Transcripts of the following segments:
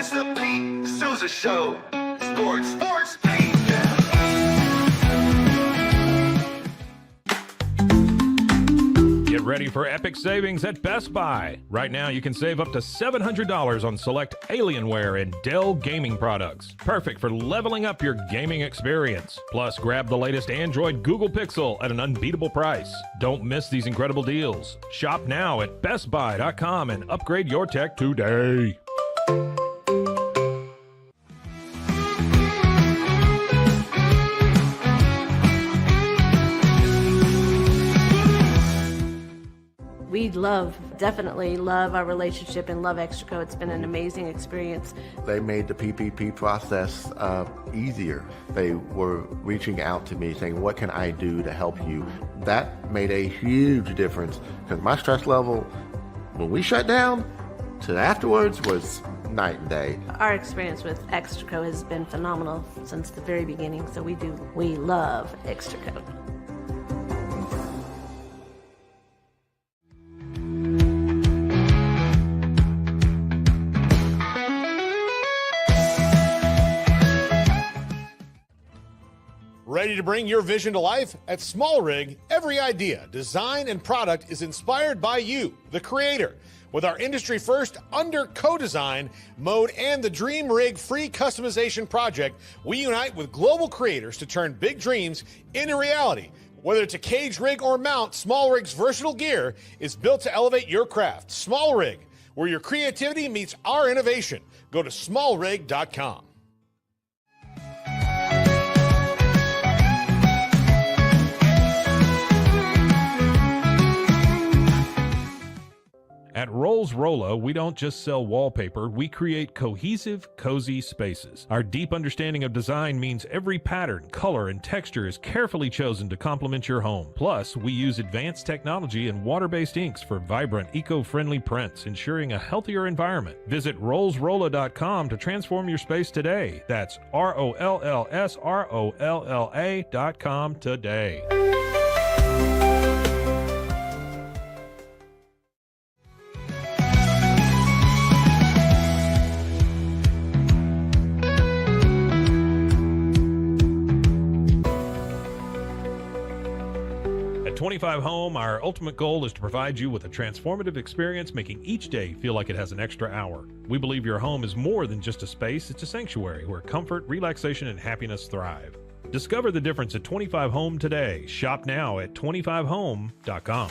It's the Pete Sousa Show. Sports, Pete. Get ready for epic savings at Best Buy. Right now, you can save up to $700 on select Alienware and Dell gaming products. Perfect for leveling up your gaming experience. Plus, grab the latest Android Google Pixel at an unbeatable price. Don't miss these incredible deals. Shop now at bestbuy.com and upgrade your tech today. We definitely love our relationship and love Extraco. It's been an amazing experience. They made the PPP process easier. They were reaching out to me saying, what can I do to help you? That made a huge difference because my stress level, when we shut down, to afterwards was night and day. Our experience with Extraco has been phenomenal since the very beginning, so we love Extraco. Ready to bring your vision to life? At Small Rig, every idea, design, and product is inspired by you, the creator. With our industry-first under co-design mode and the Dream Rig free customization project, we unite with global creators to turn big dreams into reality. Whether it's a cage rig or mount, Small Rig's versatile gear is built to elevate your craft. Small Rig, where your creativity meets our innovation. Go to smallrig.com. At Rolls Rolla, we don't just sell wallpaper, we create cohesive, cozy spaces. Our deep understanding of design means every pattern, color, and texture is carefully chosen to complement your home. Plus, we use advanced technology and water-based inks for vibrant, eco-friendly prints, ensuring a healthier environment. Visit rollsrolla.com to transform your space today. That's ROLLSROLLA.com today. At 25 Home, our ultimate goal is to provide you with a transformative experience, making each day feel like it has an extra hour. We believe your home is more than just a space, it's a sanctuary where comfort, relaxation, and happiness thrive. Discover the difference at 25 Home today. Shop now at 25home.com.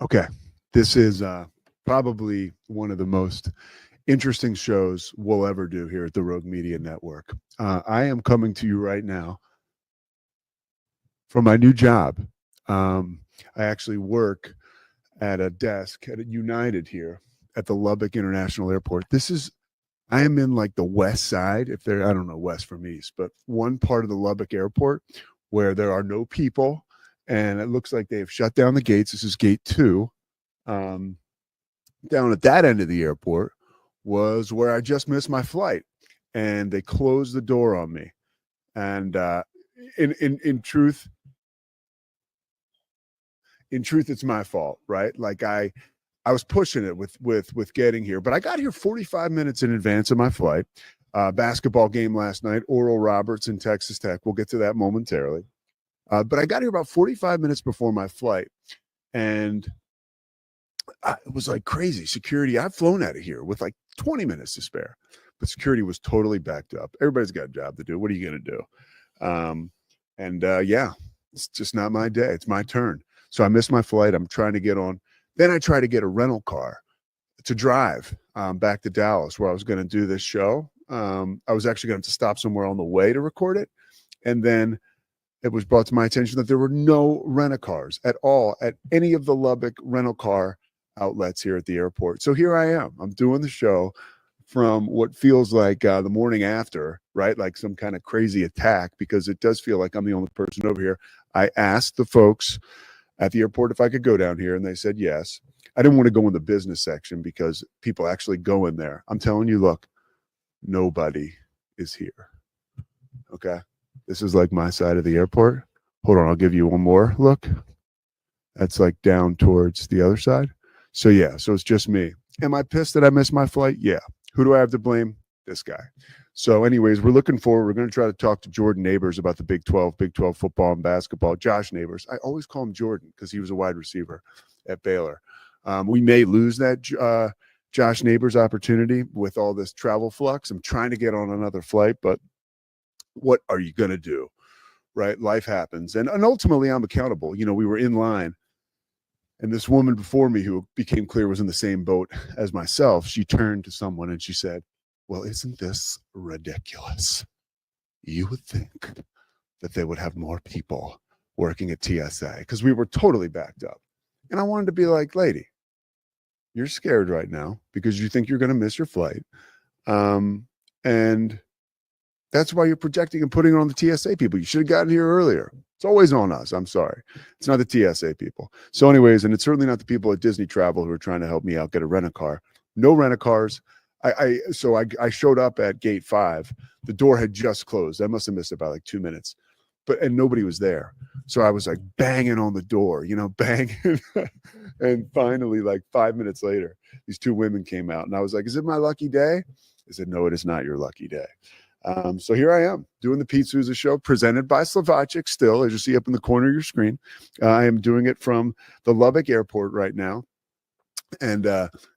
Okay, this is probably one of the most interesting shows we'll ever do here at the Rogue Media Network. I am coming to you right now from my new job. I actually work at a desk at United here at the Lubbock International Airport. I am in like the west side, I don't know west from east, but one part of the Lubbock Airport where there are no people. And it looks like they've shut down the gates. This is gate 2. Down at that end of the airport was where I just missed my flight. And they closed the door on me. And in truth, it's my fault, right? Like I was pushing it with getting here. But I got here 45 minutes in advance of my flight. Basketball game last night, Oral Roberts and Texas Tech. We'll get to that momentarily. But I got here about 45 minutes before my flight, and it was like crazy. Security, I've flown out of here with like 20 minutes to spare, but security was totally backed up. Everybody's got a job to do. What are you going to do? Yeah, it's just not my day. It's my turn. So I missed my flight. I'm trying to get on. Then I try to get a rental car to drive back to Dallas where I was going to do this show. I was actually going to stop somewhere on the way to record it. And then it was brought to my attention that there were no rent-a-cars at all at any of the Lubbock rental car outlets here at the airport. So here I am. I'm doing the show from what feels like the morning after, right? Like some kind of crazy attack, because it does feel like I'm the only person over here. I asked the folks at the airport if I could go down here, and they said yes. I didn't want to go in the business section because people actually go in there. I'm telling you, look, nobody is here. Okay. This is like my side of the airport. Hold on, I'll give you one more look. That's like down towards the other side. So yeah, so it's just me. Am I pissed that I missed my flight? Yeah. Who do I have to blame? This guy. So anyways, we're looking forward. We're going to try to talk to Jordan Neighbors about the Big 12 football and basketball. Josh Neighbors. I always call him Jordan because he was a wide receiver at Baylor. We may lose that Josh Neighbors opportunity with all this travel flux. I'm trying to get on another flight, but what are you going to do, right? Life happens. And ultimately, I'm accountable. You know, we were in line, and this woman before me, who became clear was in the same boat as myself, she turned to someone and she said, well, isn't this ridiculous? You would think that they would have more people working at TSA, because we were totally backed up. And I wanted to be like, lady, you're scared right now because you think you're going to miss your flight. And that's why you're projecting and putting it on the TSA people. You should have gotten here earlier. It's always on us. I'm sorry. It's not the TSA people. So anyways, and it's certainly not the people at Disney Travel who are trying to help me out get a rent-a-car. No rent-a-cars. So I showed up at gate 5. The door had just closed. I must have missed it by like 2 minutes, and nobody was there. So I was like banging on the door, banging. And finally, like 5 minutes later, these 2 women came out, and I was like, is it my lucky day? They said, no, it is not your lucky day. So here I am doing the Pete Sousa show, presented by Slovacic still, as you see up in the corner of your screen. I am doing it from the Lubbock airport right now. And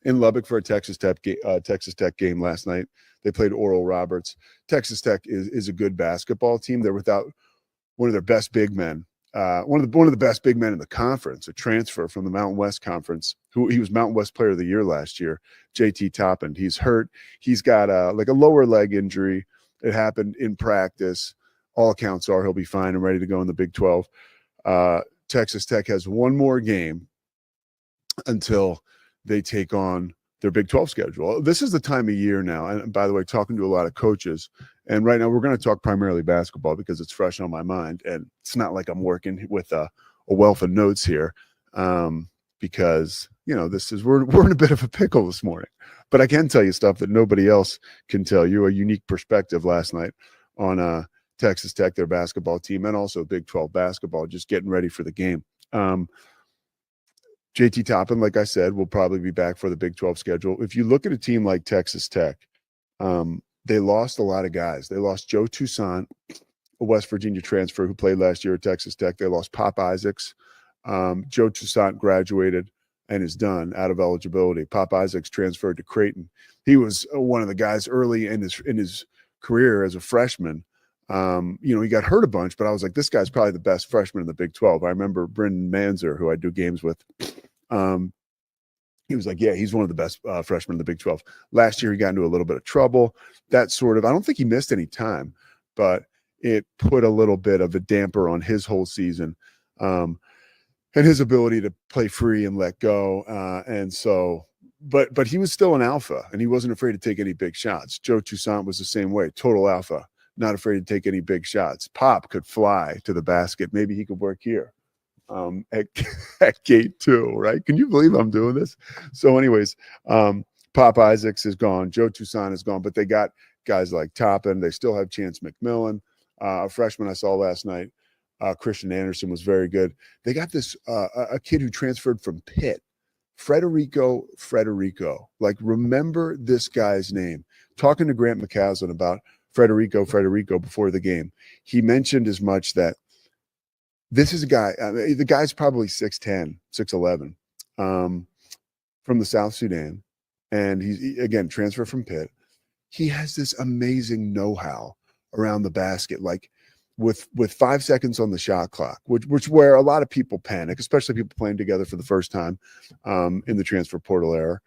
in Lubbock for a Texas Tech game last night. They played Oral Roberts. Texas Tech is a good basketball team. They're without one of their best big men, one of the best big men in the conference, a transfer from the Mountain West Conference, he was Mountain West Player of the Year last year, JT Toppin. He's hurt. He's got a lower leg injury. It happened in practice. All accounts are he'll be fine and ready to go in the Big 12. Texas Tech has one more game until they take on their Big 12 schedule. This is the time of year now. And by the way, talking to a lot of coaches, and right now we're going to talk primarily basketball because it's fresh on my mind. And it's not like I'm working with a wealth of notes here, because, we're in a bit of a pickle this morning. But I can tell you stuff that nobody else can tell you, a unique perspective last night on Texas Tech, their basketball team, and also Big 12 basketball, just getting ready for the game. JT Toppin, like I said, will probably be back for the Big 12 schedule. If you look at a team like Texas Tech, they lost a lot of guys. They lost Joe Toussaint, a West Virginia transfer who played last year at Texas Tech. They lost Pop Isaacs. Joe Toussaint graduated and is done out of eligibility. Pop Isaacs transferred to Creighton. He was one of the guys early in his career as a freshman. He got hurt a bunch, but I was like, this guy's probably the best freshman in the Big 12. I remember Brendan Manzer, who I do games with. He was like, yeah, he's one of the best freshmen in the Big 12. Last year, he got into a little bit of trouble. I don't think he missed any time, but it put a little bit of a damper on his whole season. And his ability to play free and let go. But he was still an alpha, and he wasn't afraid to take any big shots. Joe Toussaint was the same way, total alpha, not afraid to take any big shots. Pop could fly to the basket. Maybe he could work here at gate 2, right? Can you believe I'm doing this? So anyways, Pop Isaacs is gone. Joe Toussaint is gone, but they got guys like Toppin. They still have Chance McMillan, a freshman I saw last night. Christian Anderson was very good. They got this a kid who transferred from Pitt, Frederico. Like, remember this guy's name. Talking to Grant McCaslin about Frederico before the game, he mentioned as much that this is a guy. The guy's probably 6'10", 6'11". from the South Sudan, and again transferred from Pitt. He has this amazing know-how around the basket, like with 5 seconds on the shot clock, which where a lot of people panic, especially people playing together for the first time in the transfer portal era.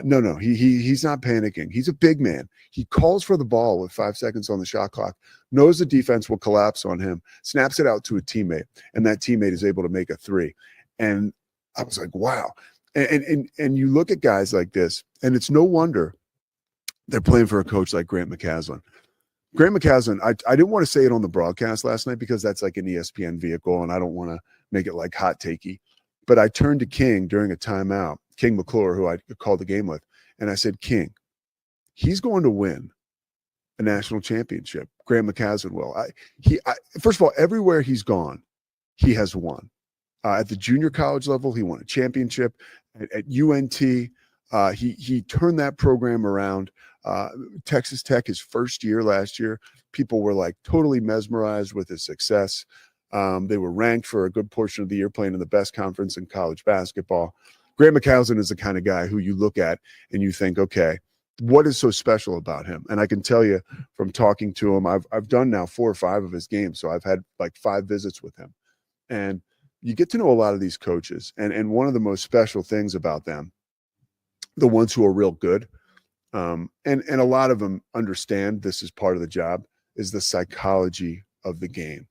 No, he's not panicking. He's a big man. He calls for the ball with 5 seconds on the shot clock, knows the defense will collapse on him, snaps it out to a teammate, and that teammate is able to make a three. And I was like, wow. And you look at guys like this, and it's no wonder they're playing for a coach like Grant McCaslin. Grant McCaslin, I didn't want to say it on the broadcast last night because that's like an ESPN vehicle, and I don't want to make it like hot takey. But I turned to King during a timeout, King McClure, who I called the game with, and I said, King, he's going to win a national championship. Grant McCaslin will. First of all, everywhere he's gone, he has won. At the junior college level, he won a championship. At UNT, he turned that program around. Texas Tech, his first year last year, people were like totally mesmerized with his success. They were ranked for a good portion of the year playing in the best conference in college basketball. Grant McCaslin is the kind of guy who you look at and you think, okay, what is so special about him? And I can tell you from talking to him, I've done now 4 or 5 of his games. So I've had like 5 visits with him. And you get to know a lot of these coaches. And one of the most special things about them, the ones who are real good, and a lot of them understand this is part of the job, is the psychology of the game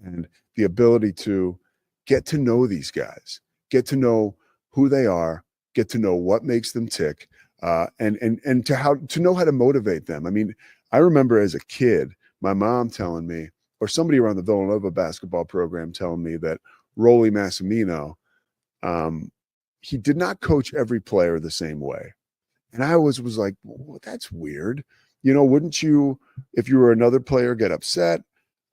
and the ability to get to know these guys, get to know who they are, get to know what makes them tick, and to know how to motivate them. I mean, I remember as a kid, my mom telling me, or somebody around the Villanova basketball program telling me that Rolly Massimino, he did not coach every player the same way. And I was like, well, that's weird. You know, wouldn't you, if you were another player, get upset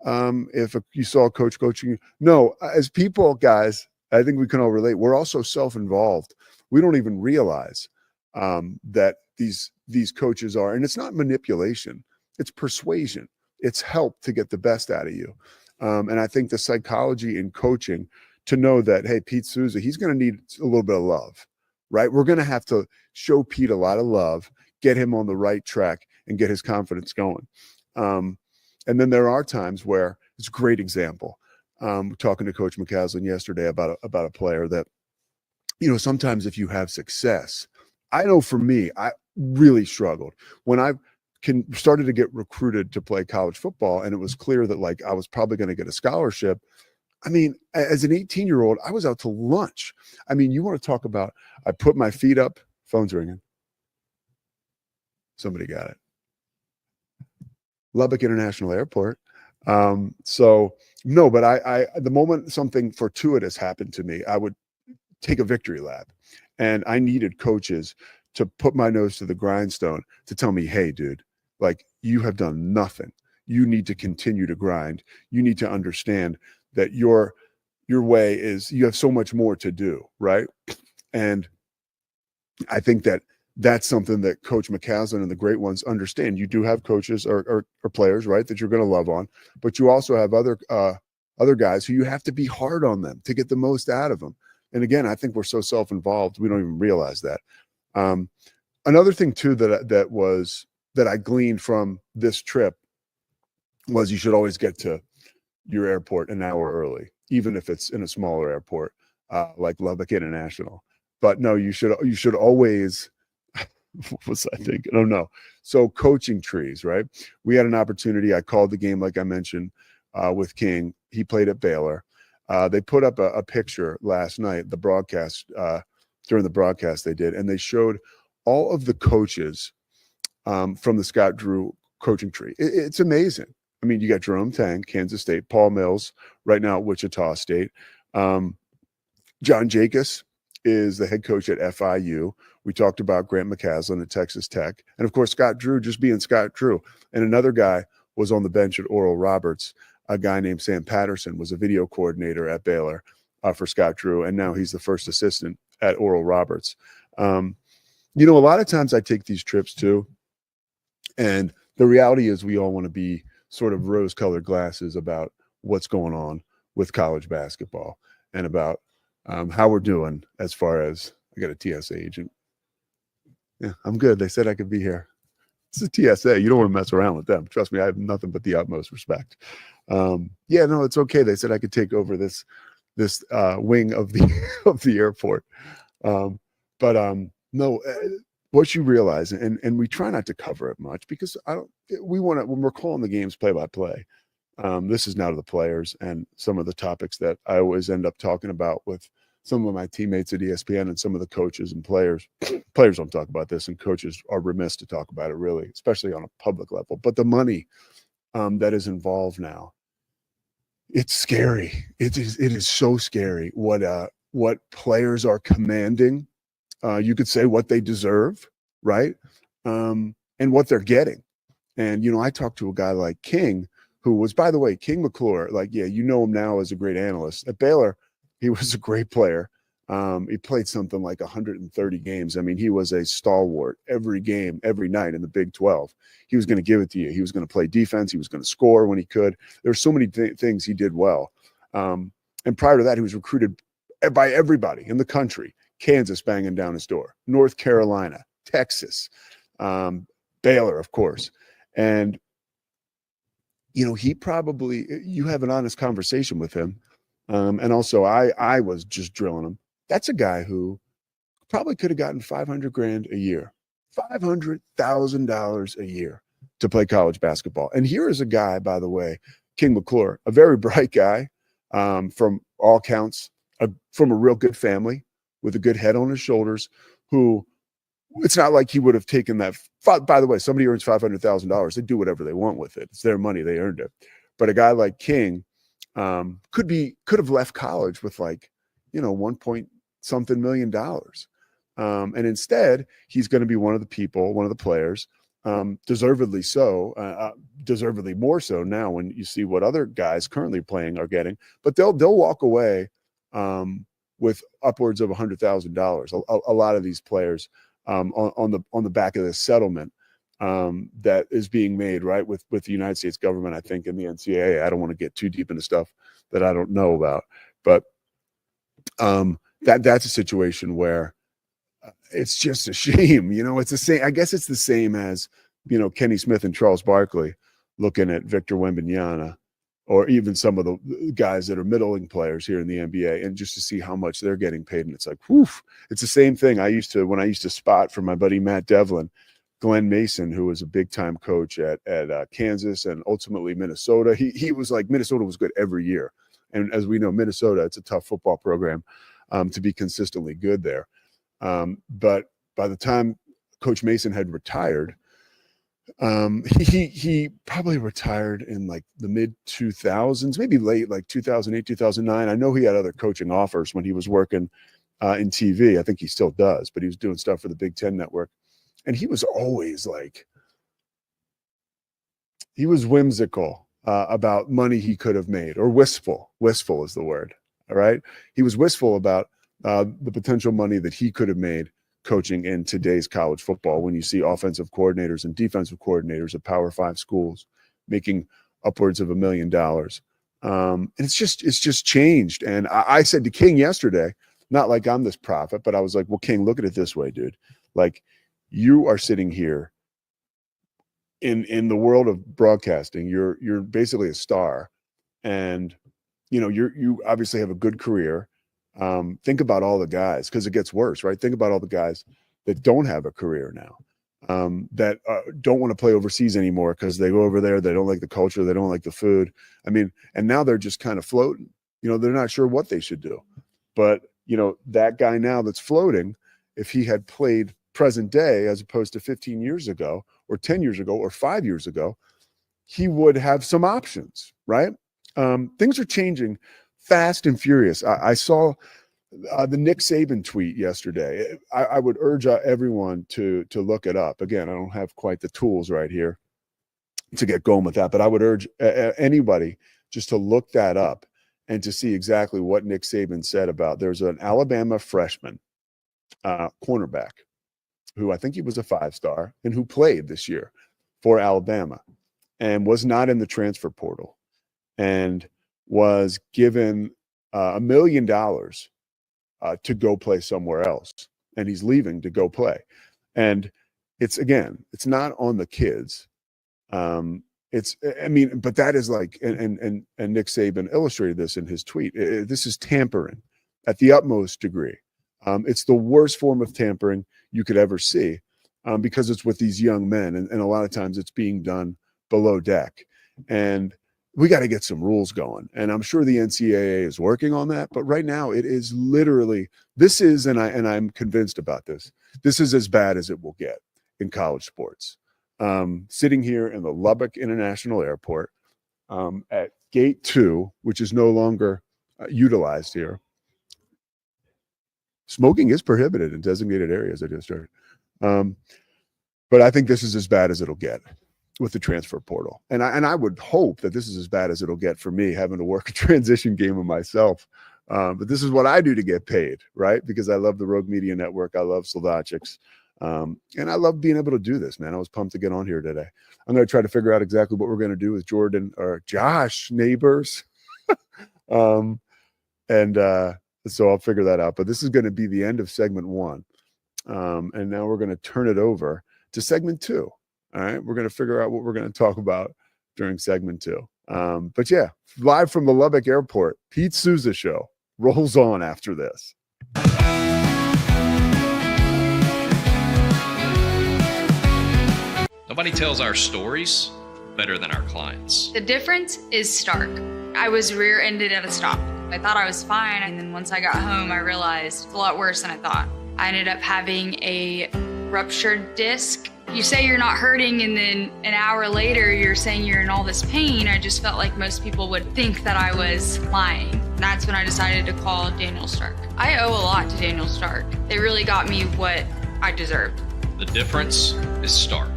if you saw a coach coaching you? No, as people, guys, I think we can all relate. We're also self-involved. We don't even realize that these coaches are, and it's not manipulation, it's persuasion. It's help to get the best out of you. And I think the psychology in coaching to know that, hey, Pete Sousa, he's going to need a little bit of love, right? We're going to have to show Pete a lot of love, get him on the right track, and get his confidence going. And then there are times where it's a great example. Talking to Coach McCaslin yesterday about a player that, you know, sometimes if you have success, I know for me, I really struggled when I started to get recruited to play college football, and it was clear that like I was probably going to get a scholarship. I mean, as an 18-year-old, I was out to lunch. I mean, you want to talk about, I put my feet up, phone's ringing. Somebody got it. Lubbock International Airport. So no, but I the moment something fortuitous happened to me, I would take a victory lap, and I needed coaches to put my nose to the grindstone to tell me, hey, dude, like you have done nothing. You need to continue to grind. You need to understand that your way is, you have so much more to do, right? And I think that that's something that Coach McCaslin and the great ones understand. You do have coaches or players, right, that you're going to love on, but you also have other guys who you have to be hard on them to get the most out of them. And again, I think we're so self-involved, we don't even realize that. Another thing too that I gleaned from this trip was you should always get to your airport an hour early, even if it's in a smaller airport like Lubbock International. But no, you should always. What was I thinking? Oh no. So coaching trees, right? We had an opportunity. I called the game, like I mentioned, with King. He played at Baylor. They put up a picture last night, the broadcast, during the broadcast they did, and they showed all of the coaches from the Scott Drew coaching tree. It's amazing. I mean, you got Jerome Tang, Kansas State, Paul Mills, right now at Wichita State. John Jacobs is the head coach at FIU. We talked about Grant McCaslin at Texas Tech. And of course, Scott Drew just being Scott Drew. And another guy was on the bench at Oral Roberts. A guy named Sam Patterson was a video coordinator at Baylor for Scott Drew. And now he's the first assistant at Oral Roberts. You know, a lot of times I take these trips too. And the reality is we all want to be sort of rose-colored glasses about what's going on with college basketball and about how we're doing as far as I got a TSA agent. Yeah, I'm good. They said I could be here. It's a TSA. You don't want to mess around with them. Trust me, I have nothing but the utmost respect. Yeah, no, it's okay. They said I could take over this wing of the of the airport. No, what you realize, and we try not to cover it much because we want to, when we're calling the games play by play. This is now to the players and some of the topics that I always end up talking about with some of my teammates at ESPN and some of the coaches and players. Players don't talk about this, and coaches are remiss to talk about it, really, especially on a public level. But the money that is involved now, it's scary. It is so scary what players are commanding. You could say what they deserve, right? And what they're getting. And, I talked to a guy like King, who was, by the way, King McClure. Like, yeah, you know him now as a great analyst. At Baylor, he was a great player. He played something like 130 games. I mean, he was a stalwart every game, every night in the Big 12. He was going to give it to you. He was going to play defense. He was going to score when he could. There were so many things he did well. And prior to that, he was recruited by everybody in the country. Kansas banging down his door, North Carolina, Texas, Baylor, of course. And, he probably, you have an honest conversation with him. And also I was just drilling him. That's a guy who probably could have gotten $500,000 a year, $500,000 a year to play college basketball. And here is a guy, by the way, King McClure, a very bright guy, from all counts, from a real good family with a good head on his shoulders, who it's not like he would have taken that. By the way, somebody earns $500,000. They do whatever they want with it. It's their money. They earned it. But a guy like King could have left college with $1 point something million. And instead, he's going to be one of the players, deservedly so, deservedly more so now when you see what other guys currently playing are getting. But they'll walk away with upwards of $100,000. A lot of these players on the back of this settlement that is being made, right, with the United States government, I think, and the NCAA. I don't want to get too deep into stuff that I don't know about, but that's a situation where it's just a shame. It's the same. I guess it's the same as Kenny Smith and Charles Barkley looking at Victor Wembanyama, or even some of the guys that are middling players here in the NBA, and just to see how much they're getting paid. And it's like, whew, it's the same thing. When I used to spot for my buddy Matt Devlin, Glenn Mason, who was a big time coach at Kansas and ultimately Minnesota. He was like, Minnesota was good every year. And as we know, Minnesota, it's a tough football program to be consistently good there. But by the time Coach Mason had retired, he probably retired in like the mid 2000s, maybe late, like 2008, 2009. I know he had other coaching offers when he was working in TV. I think he still does, but he was doing stuff for the Big Ten Network. And he was always he was whimsical about money he could have made, or wistful. Wistful is the word. All right. He was wistful about the potential money that he could have made coaching in today's college football, when you see offensive coordinators and defensive coordinators at Power 5 schools making upwards of $1 million. And it's just changed. And I said to King yesterday, not like I'm this prophet, but I was like, well, King, look at it this way, dude. Like, you are sitting here in the world of broadcasting. You're basically a star, and you obviously have a good career. Think about all the guys, because it gets worse, right? Think about all the guys that don't have a career now, that don't want to play overseas anymore because they go over there, they don't like the culture, they don't like the food. I mean, and now they're just kind of floating. They're not sure what they should do. But that guy now that's floating, if he had played present day as opposed to 15 years ago or 10 years ago or 5 years ago, he would have some options, right? Things are changing fast and furious. I saw the Nick Saban tweet yesterday. I would urge everyone to look it up. Again, I don't have quite the tools right here to get going with that, but I would urge anybody just to look that up and to see exactly what Nick Saban said about. There's an Alabama freshman cornerback who I think he was a 5-star and who played this year for Alabama and was not in the transfer portal, and was given $1 million to go play somewhere else. and he's leaving to go play. And it's not on the kids. But that is like, and Nick Saban illustrated this in his tweet. This is tampering at the utmost degree. It's the worst form of tampering you could ever see, because it's with these young men, and a lot of times it's being done below deck. And we got to get some rules going. And I'm sure the NCAA is working on that. But right now, it is literally, and I'm convinced about this, this is as bad as it will get in college sports. Sitting here in the Lubbock International Airport at Gate 2, which is no longer utilized here. Smoking is prohibited in designated areas, I just heard. But I think this is as bad as it'll get with the transfer portal. And I would hope that this is as bad as it'll get for me, having to work a transition game of myself. But this is what I do to get paid, right? Because I love the Rogue Media Network. I love Soldachics. And I love being able to do this, man. I was pumped to get on here today. I'm going to try to figure out exactly what we're going to do with Jordan or Josh Neighbors. So I'll figure that out. But this is going to be the end of segment 1. And now we're going to turn it over to segment 2. All right. We're going to figure out what we're going to talk about during segment 2. But yeah, live from the Lubbock Airport, Pete Sousa Show rolls on after this. Nobody tells our stories better than our clients. The difference is stark. I was rear-ended at a stop. I thought I was fine, and then once I got home, I realized it's a lot worse than I thought. I ended up having a ruptured disc. You say you're not hurting, and then an hour later, you're saying you're in all this pain. I just felt like most people would think that I was lying. That's when I decided to call Daniel Stark. I owe a lot to Daniel Stark. They really got me what I deserved. The difference is stark.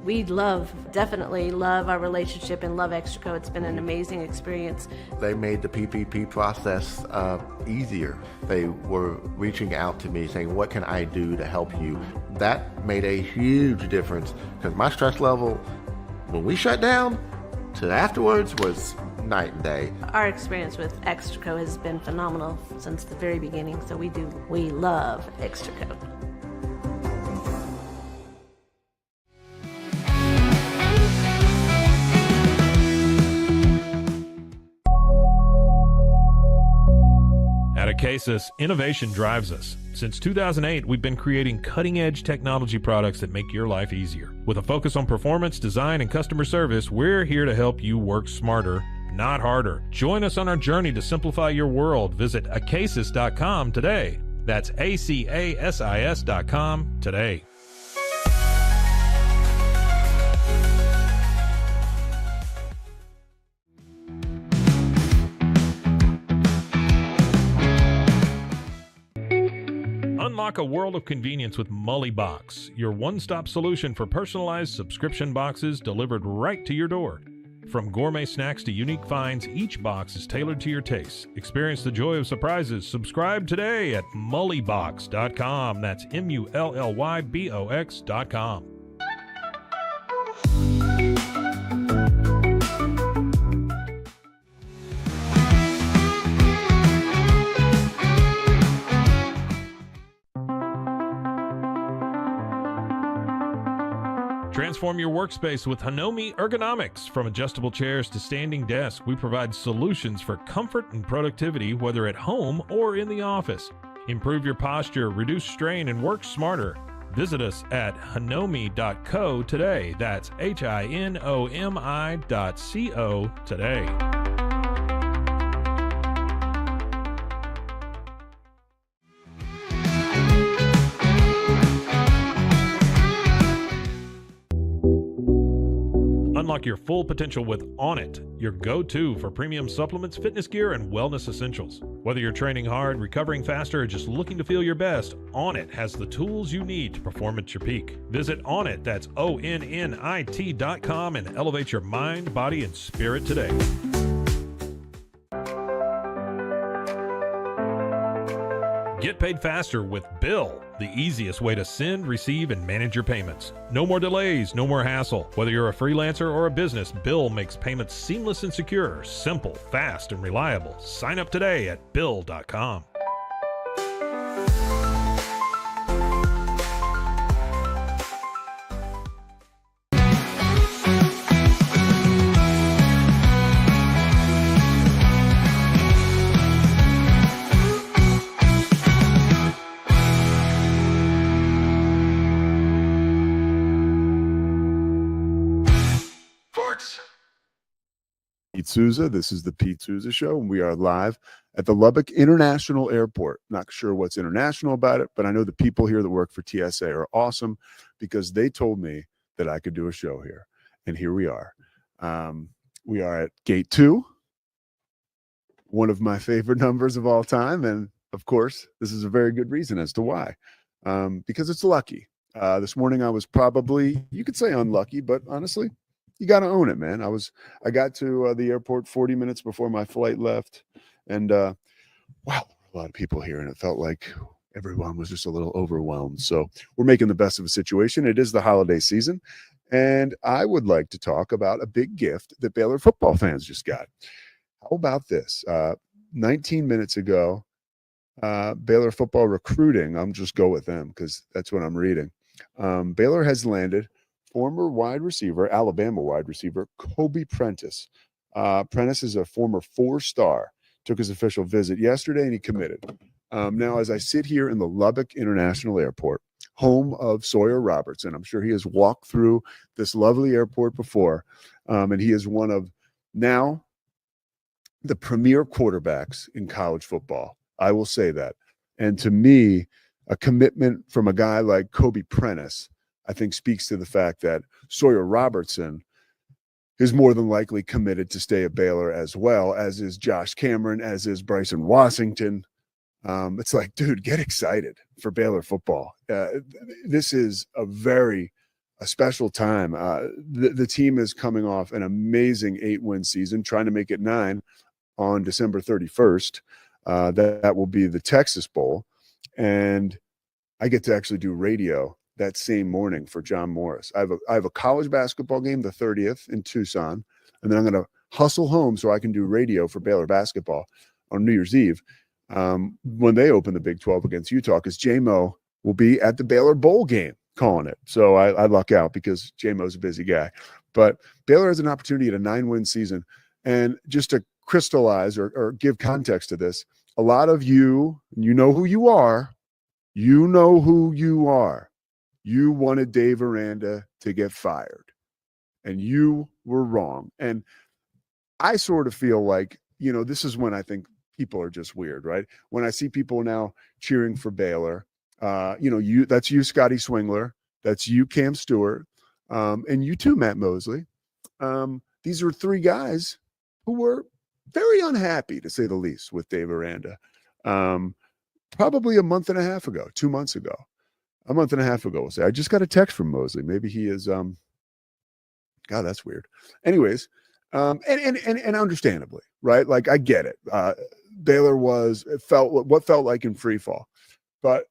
We definitely love our relationship and love Extraco. It's been an amazing experience. They made the PPP process easier. They were reaching out to me saying, what can I do to help you? That made a huge difference, because my stress level, when we shut down, to afterwards was night and day. Our experience with Extraco has been phenomenal since the very beginning, so we love Extraco. At Acasis, innovation drives us. Since 2008, we've been creating cutting-edge technology products that make your life easier. With a focus on performance, design, and customer service, we're here to help you work smarter, not harder. Join us on our journey to simplify your world. Visit acasis.com today. That's ACASIS.com today. Unlock a world of convenience with Mully Box, your one-stop solution for personalized subscription boxes delivered right to your door. From gourmet snacks to unique finds, each box is tailored to your tastes. Experience the joy of surprises. Subscribe today at mullybox.com. That's MULLYBOX.com. Transform your workspace with Hanomi Ergonomics. From adjustable chairs to standing desks, we provide solutions for comfort and productivity, whether at home or in the office. Improve your posture, reduce strain, and work smarter. Visit us at hanomi.co today. That's HINOMI.co today. Unlock your full potential with Onnit, your go-to for premium supplements, fitness gear, and wellness essentials. Whether you're training hard, recovering faster, or just looking to feel your best, Onnit has the tools you need to perform at your peak. Visit Onnit, that's ONNIT.com, and elevate your mind, body, and spirit today. Get paid faster with Bill, the easiest way to send, receive, and manage your payments. No more delays, no more hassle. Whether you're a freelancer or a business, Bill makes payments seamless and secure, simple, fast, and reliable. Sign up today at Bill.com. Sports. Pete Sousa. This is the Pete Sousa Show, and we are live at the Lubbock International Airport. Not sure what's international about it, but I know the people here that work for TSA are awesome because they told me that I could do a show here, and here we are. We are at Gate 2, one of my favorite numbers of all time, and of course, this is a very good reason as to why, because it's lucky. This morning I was probably, you could say unlucky, but honestly, you got to own it, man. I got to the airport 40 minutes before my flight left, and wow, a lot of people here, and it felt like everyone was just a little overwhelmed. So we're making the best of a situation. It is the holiday season, and I would like to talk about a big gift that Baylor football fans just got. How about this? 19 minutes ago, Baylor football recruiting, I'm just go with them because that's what I'm reading. Baylor has landed former Alabama wide receiver, Kobe Prentice. Prentice is a former 4-star, took his official visit yesterday, and he committed. Now, as I sit here in the Lubbock International Airport, home of Sawyer Robertson, I'm sure he has walked through this lovely airport before, and he is one of now the premier quarterbacks in college football. I will say that. And to me, a commitment from a guy like Kobe Prentice, I think, speaks to the fact that Sawyer Robertson is more than likely committed to stay at Baylor, as well as is Josh Cameron, as is Bryson Washington. It's like, dude, get excited for Baylor football. This is a special time. The team is coming off an amazing 8-win season, trying to make it 9 on December 31st. That will be the Texas Bowl. And I get to actually do radio that same morning for John Morris. I have a college basketball game the 30th in Tucson, and then I'm going to hustle home so I can do radio for Baylor basketball on New Year's Eve when they open the Big 12 against Utah, because J-Mo will be at the Baylor Bowl game calling it. So I luck out because J-Mo's a busy guy. But Baylor has an opportunity at a 9-win season. And just to crystallize or give context to this, a lot of you know who you are. You know who you are. You wanted Dave Aranda to get fired, and you were wrong. And I sort of feel like, this is when I think people are just weird, right? When I see people now cheering for Baylor, that's you, Scotty Swingler, that's you, Cam Stewart, and you too, Matt Mosley. These are 3 guys who were very unhappy, to say the least, with Dave Aranda. Probably a month and a half ago, 2 months ago. A month and a half ago, we'll say. I just got a text from Mosley. Maybe he is God, that's weird. Anyways, and understandably, right? Like, I get it. Baylor felt like in free fall. But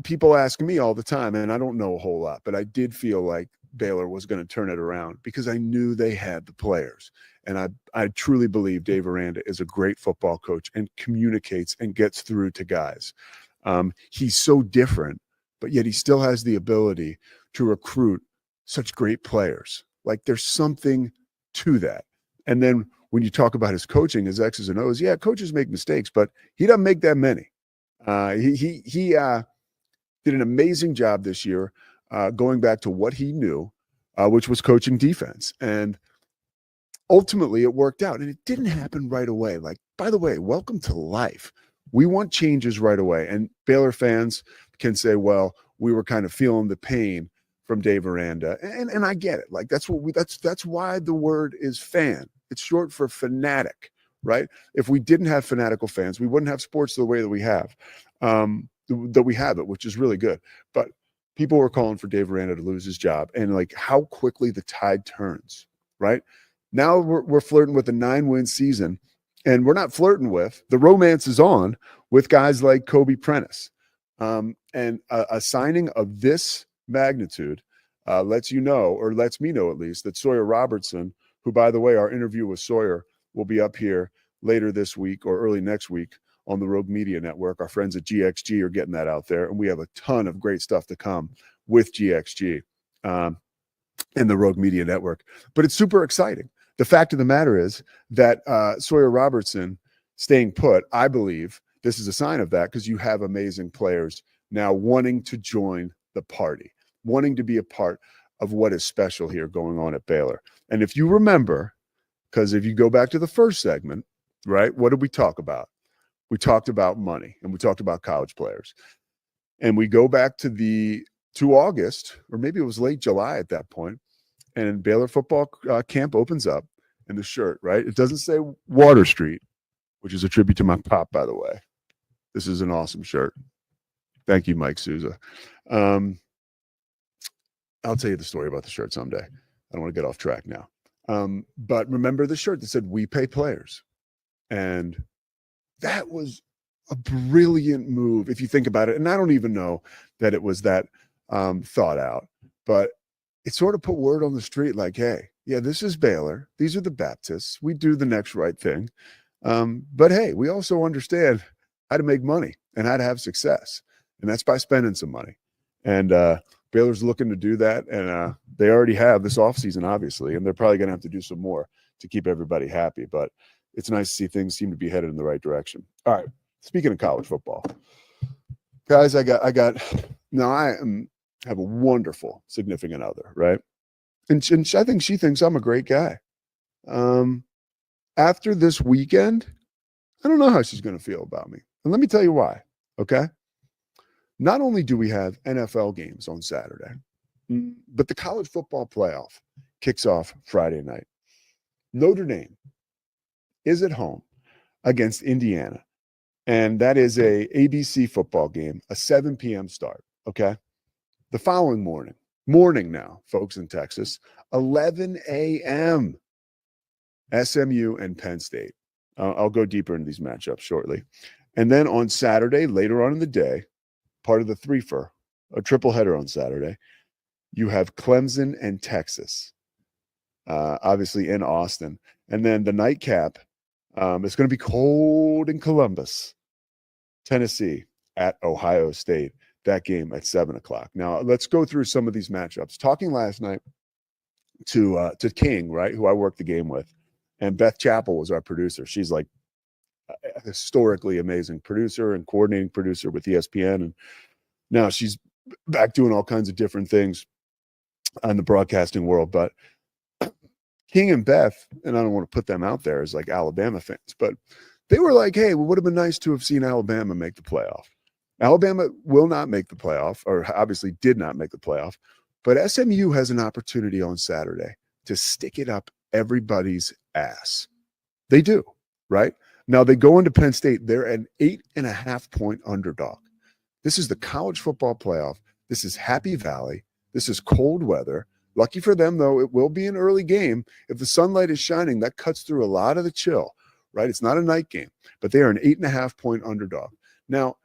people ask me all the time, and I don't know a whole lot, but I did feel like Baylor was going to turn it around because I knew they had the players. And I truly believe Dave Aranda is a great football coach and communicates and gets through to guys. He's so different, but yet he still has the ability to recruit such great players. Like, there's something to that. And then when you talk about his coaching, his X's and O's, yeah, coaches make mistakes, but he doesn't make that many. He did an amazing job this year, going back to what he knew, which was coaching defense. And ultimately it worked out, and it didn't happen right away. Like, by the way, welcome to life. We want changes right away. And Baylor fans can say, well, we were kind of feeling the pain from Dave Aranda. And I get it. Like, that's why the word is fan. It's short for fanatic, right? If we didn't have fanatical fans, we wouldn't have sports the way that we have, which is really good. But people were calling for Dave Aranda to lose his job, and like how quickly the tide turns, right? Now we're flirting with a 9-win season, and we're not flirting with, the romance is on. with guys like Kobe Prentice. And a signing of this magnitude lets you know, or lets me know at least, that Sawyer Robertson, who, by the way, our interview with Sawyer will be up here later this week or early next week on the Rogue Media Network. Our friends at GXG are getting that out there, and we have a ton of great stuff to come with GXG in the Rogue Media Network. But it's super exciting. The fact of the matter is that Sawyer Robertson staying put, I believe this is a sign of that, because you have amazing players now wanting to join the party, wanting to be a part of what is special here going on at Baylor. And if you remember, because if you go back to the first segment, right, what did we talk about? We talked about money, and we talked about college players. And we go back to August, or maybe it was late July at that point, and Baylor football camp opens up, and the shirt, right? It doesn't say Water Street, which is a tribute to my pop, by the way. This is an awesome shirt. Thank you, Mike Sousa. I'll tell you the story about the shirt someday. I don't want to get off track now. But remember the shirt that said, "We pay players." And that was a brilliant move, if you think about it. And I don't even know that it was that thought out, but it sort of put word on the street like, hey, yeah, this is Baylor. These are the Baptists. We do the next right thing. But hey, we also understand how to make money and how to have success. And that's by spending some money. And Baylor's looking to do that. And they already have this offseason, obviously, and they're probably going to have to do some more to keep everybody happy. But it's nice to see things seem to be headed in the right direction. All right. Speaking of college football, guys, I have a wonderful significant other, right? And I think she thinks I'm a great guy. After this weekend, I don't know how she's going to feel about me. And let me tell you why, okay? Not only do we have NFL games on Saturday, but the college football playoff kicks off Friday night. Notre Dame is at home against Indiana, and that is a ABC football game, a 7 p.m. start, okay? The following morning now, folks in Texas, 11 a.m., SMU and Penn State. I'll go deeper into these matchups shortly. And then on Saturday, later on in the day, part of the threefer, a triple header on Saturday, you have Clemson and Texas, obviously in Austin. And then the nightcap, it's going to be cold in Columbus, Tennessee at Ohio State. That game at 7 o'clock. Now, let's go through some of these matchups. Talking last night to King, right, who I worked the game with, and Beth Chappell was our producer. She's like a historically amazing producer and coordinating producer with ESPN. And now she's back doing all kinds of different things in the broadcasting world. But King and Beth, and I don't want to put them out there as like Alabama fans, but they were like, hey, it would have been nice to have seen Alabama make the playoff. Alabama will not make the playoff, or obviously did not make the playoff, but SMU has an opportunity on Saturday to stick it up everybody's ass. They do, right? Now they go into Penn State. They're an 8.5-point underdog. This is the college football playoff. This is Happy Valley. This is cold weather. Lucky for them, though, it will be an early game. If the sunlight is shining, that cuts through a lot of the chill, right? It's not a night game, but they are an 8.5-point underdog. Now,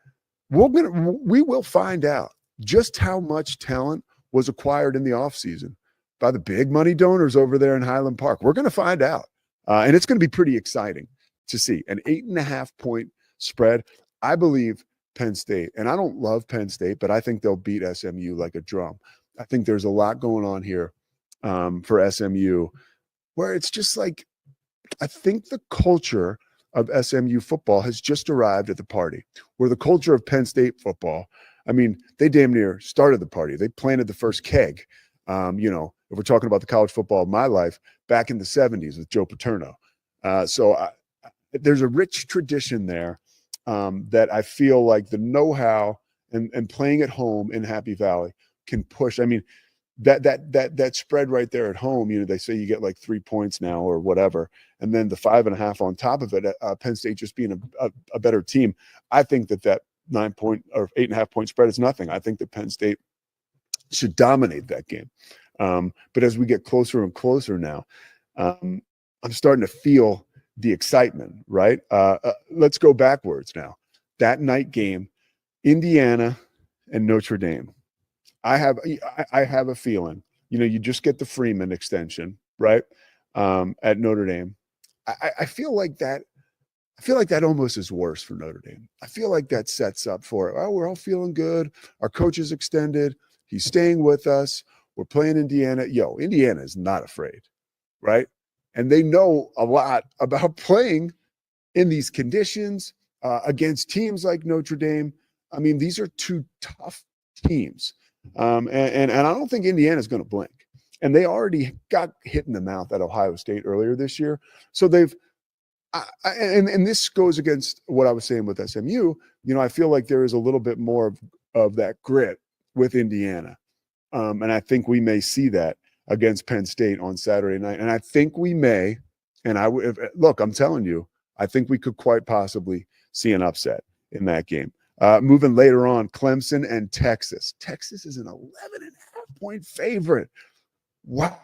we will find out just how much talent was acquired in the offseason by the big money donors over there in Highland Park. We're going to find out. And it's going to be pretty exciting to see an 8.5-point spread. I believe Penn State, and I don't love Penn State, but I think they'll beat SMU like a drum. I think there's a lot going on here for SMU where it's just like, I think the culture of SMU football has just arrived at the party, where the culture of Penn State football, I mean, they damn near started the party. They planted the first keg. If we're talking about the college football of my life, back in the 70s with Joe Paterno. There's a rich tradition there that I feel like the know-how and playing at home in Happy Valley can push. I mean, that spread right there at home, they say you get like 3 points now or whatever, and then the 5.5 on top of it, Penn State just being a better team. I think that 9-point or 8.5-point spread is nothing. I think that Penn State should dominate that game. But as we get closer and closer now, I'm starting to feel the excitement, right? Let's go backwards now. that night game, Indiana and Notre Dame. I have a feeling, you just get the Freeman extension, right? At Notre Dame. I feel like that almost is worse for Notre Dame. I feel like that sets up for it. Oh, we're all feeling good. Our coach is extended. He's staying with us. We're playing Indiana. Indiana is not afraid, right? And they know a lot about playing in these conditions against teams like Notre Dame. I mean, these are two tough teams. And I don't think Indiana's going to blink. And they already got hit in the mouth at Ohio State earlier this year. So they've, and this goes against what I was saying with SMU. I feel like there is a little bit more of that grit with Indiana. And I think we may see that against Penn State on Saturday night. And I think we may, and look, I'm telling you, I think we could quite possibly see an upset in that game. Moving later on, Clemson and Texas. Texas is an 11.5-point favorite. Wow.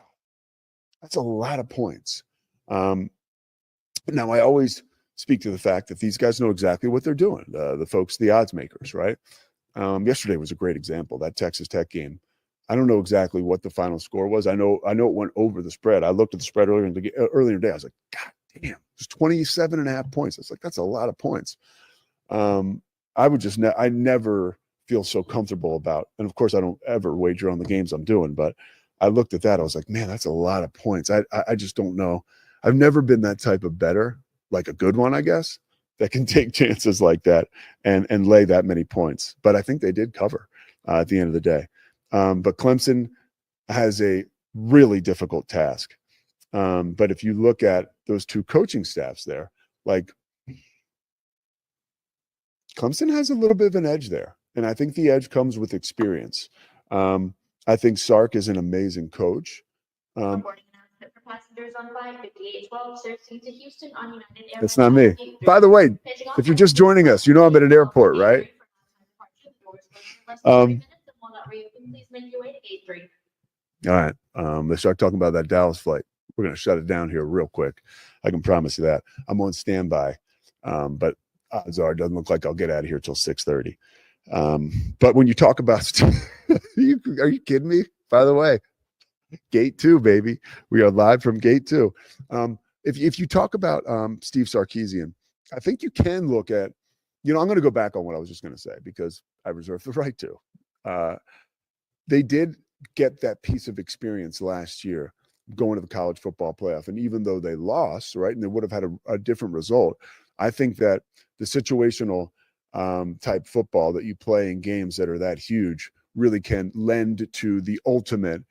That's a lot of points. Now, I always speak to the fact that these guys know exactly what they're doing, the folks, the odds makers, right? Yesterday was a great example, that Texas Tech game. I don't know exactly what the final score was. I know it went over the spread. I looked at the spread earlier in the day. I was like, God damn, it's 27.5 points. It's like, that's a lot of points. I never feel so comfortable about, and of course I don't ever wager on the games I'm doing, but I looked at that. I was like, man, that's a lot of points. I just don't know. I've never been that type of bettor, like a good one, I guess, that can take chances like that and lay that many points. But I think they did cover at the end of the day. But Clemson has a really difficult task. But if you look at those two coaching staffs there, like Clemson has a little bit of an edge there. And I think the edge comes with experience. I think Sark is an amazing coach. It's not me. By the way, if you're just joining us, I'm at an airport, right? All right. Let's start talking about that Dallas flight. We're going to shut it down here real quick. I can promise you that. I'm on standby. But odds are it doesn't look like I'll get out of here till 6:30. But when you talk about are you kidding me? By the way, Gate 2, baby. We are live from Gate 2. If you talk about Steve Sarkisian, I think you can look at, I'm going to go back on what I was just going to say because I reserve the right to. They did get that piece of experience last year going to the college football playoff. And even though they lost, right, and they would have had a different result, I think that the situational type football that you play in games that are that huge really can lend to the ultimate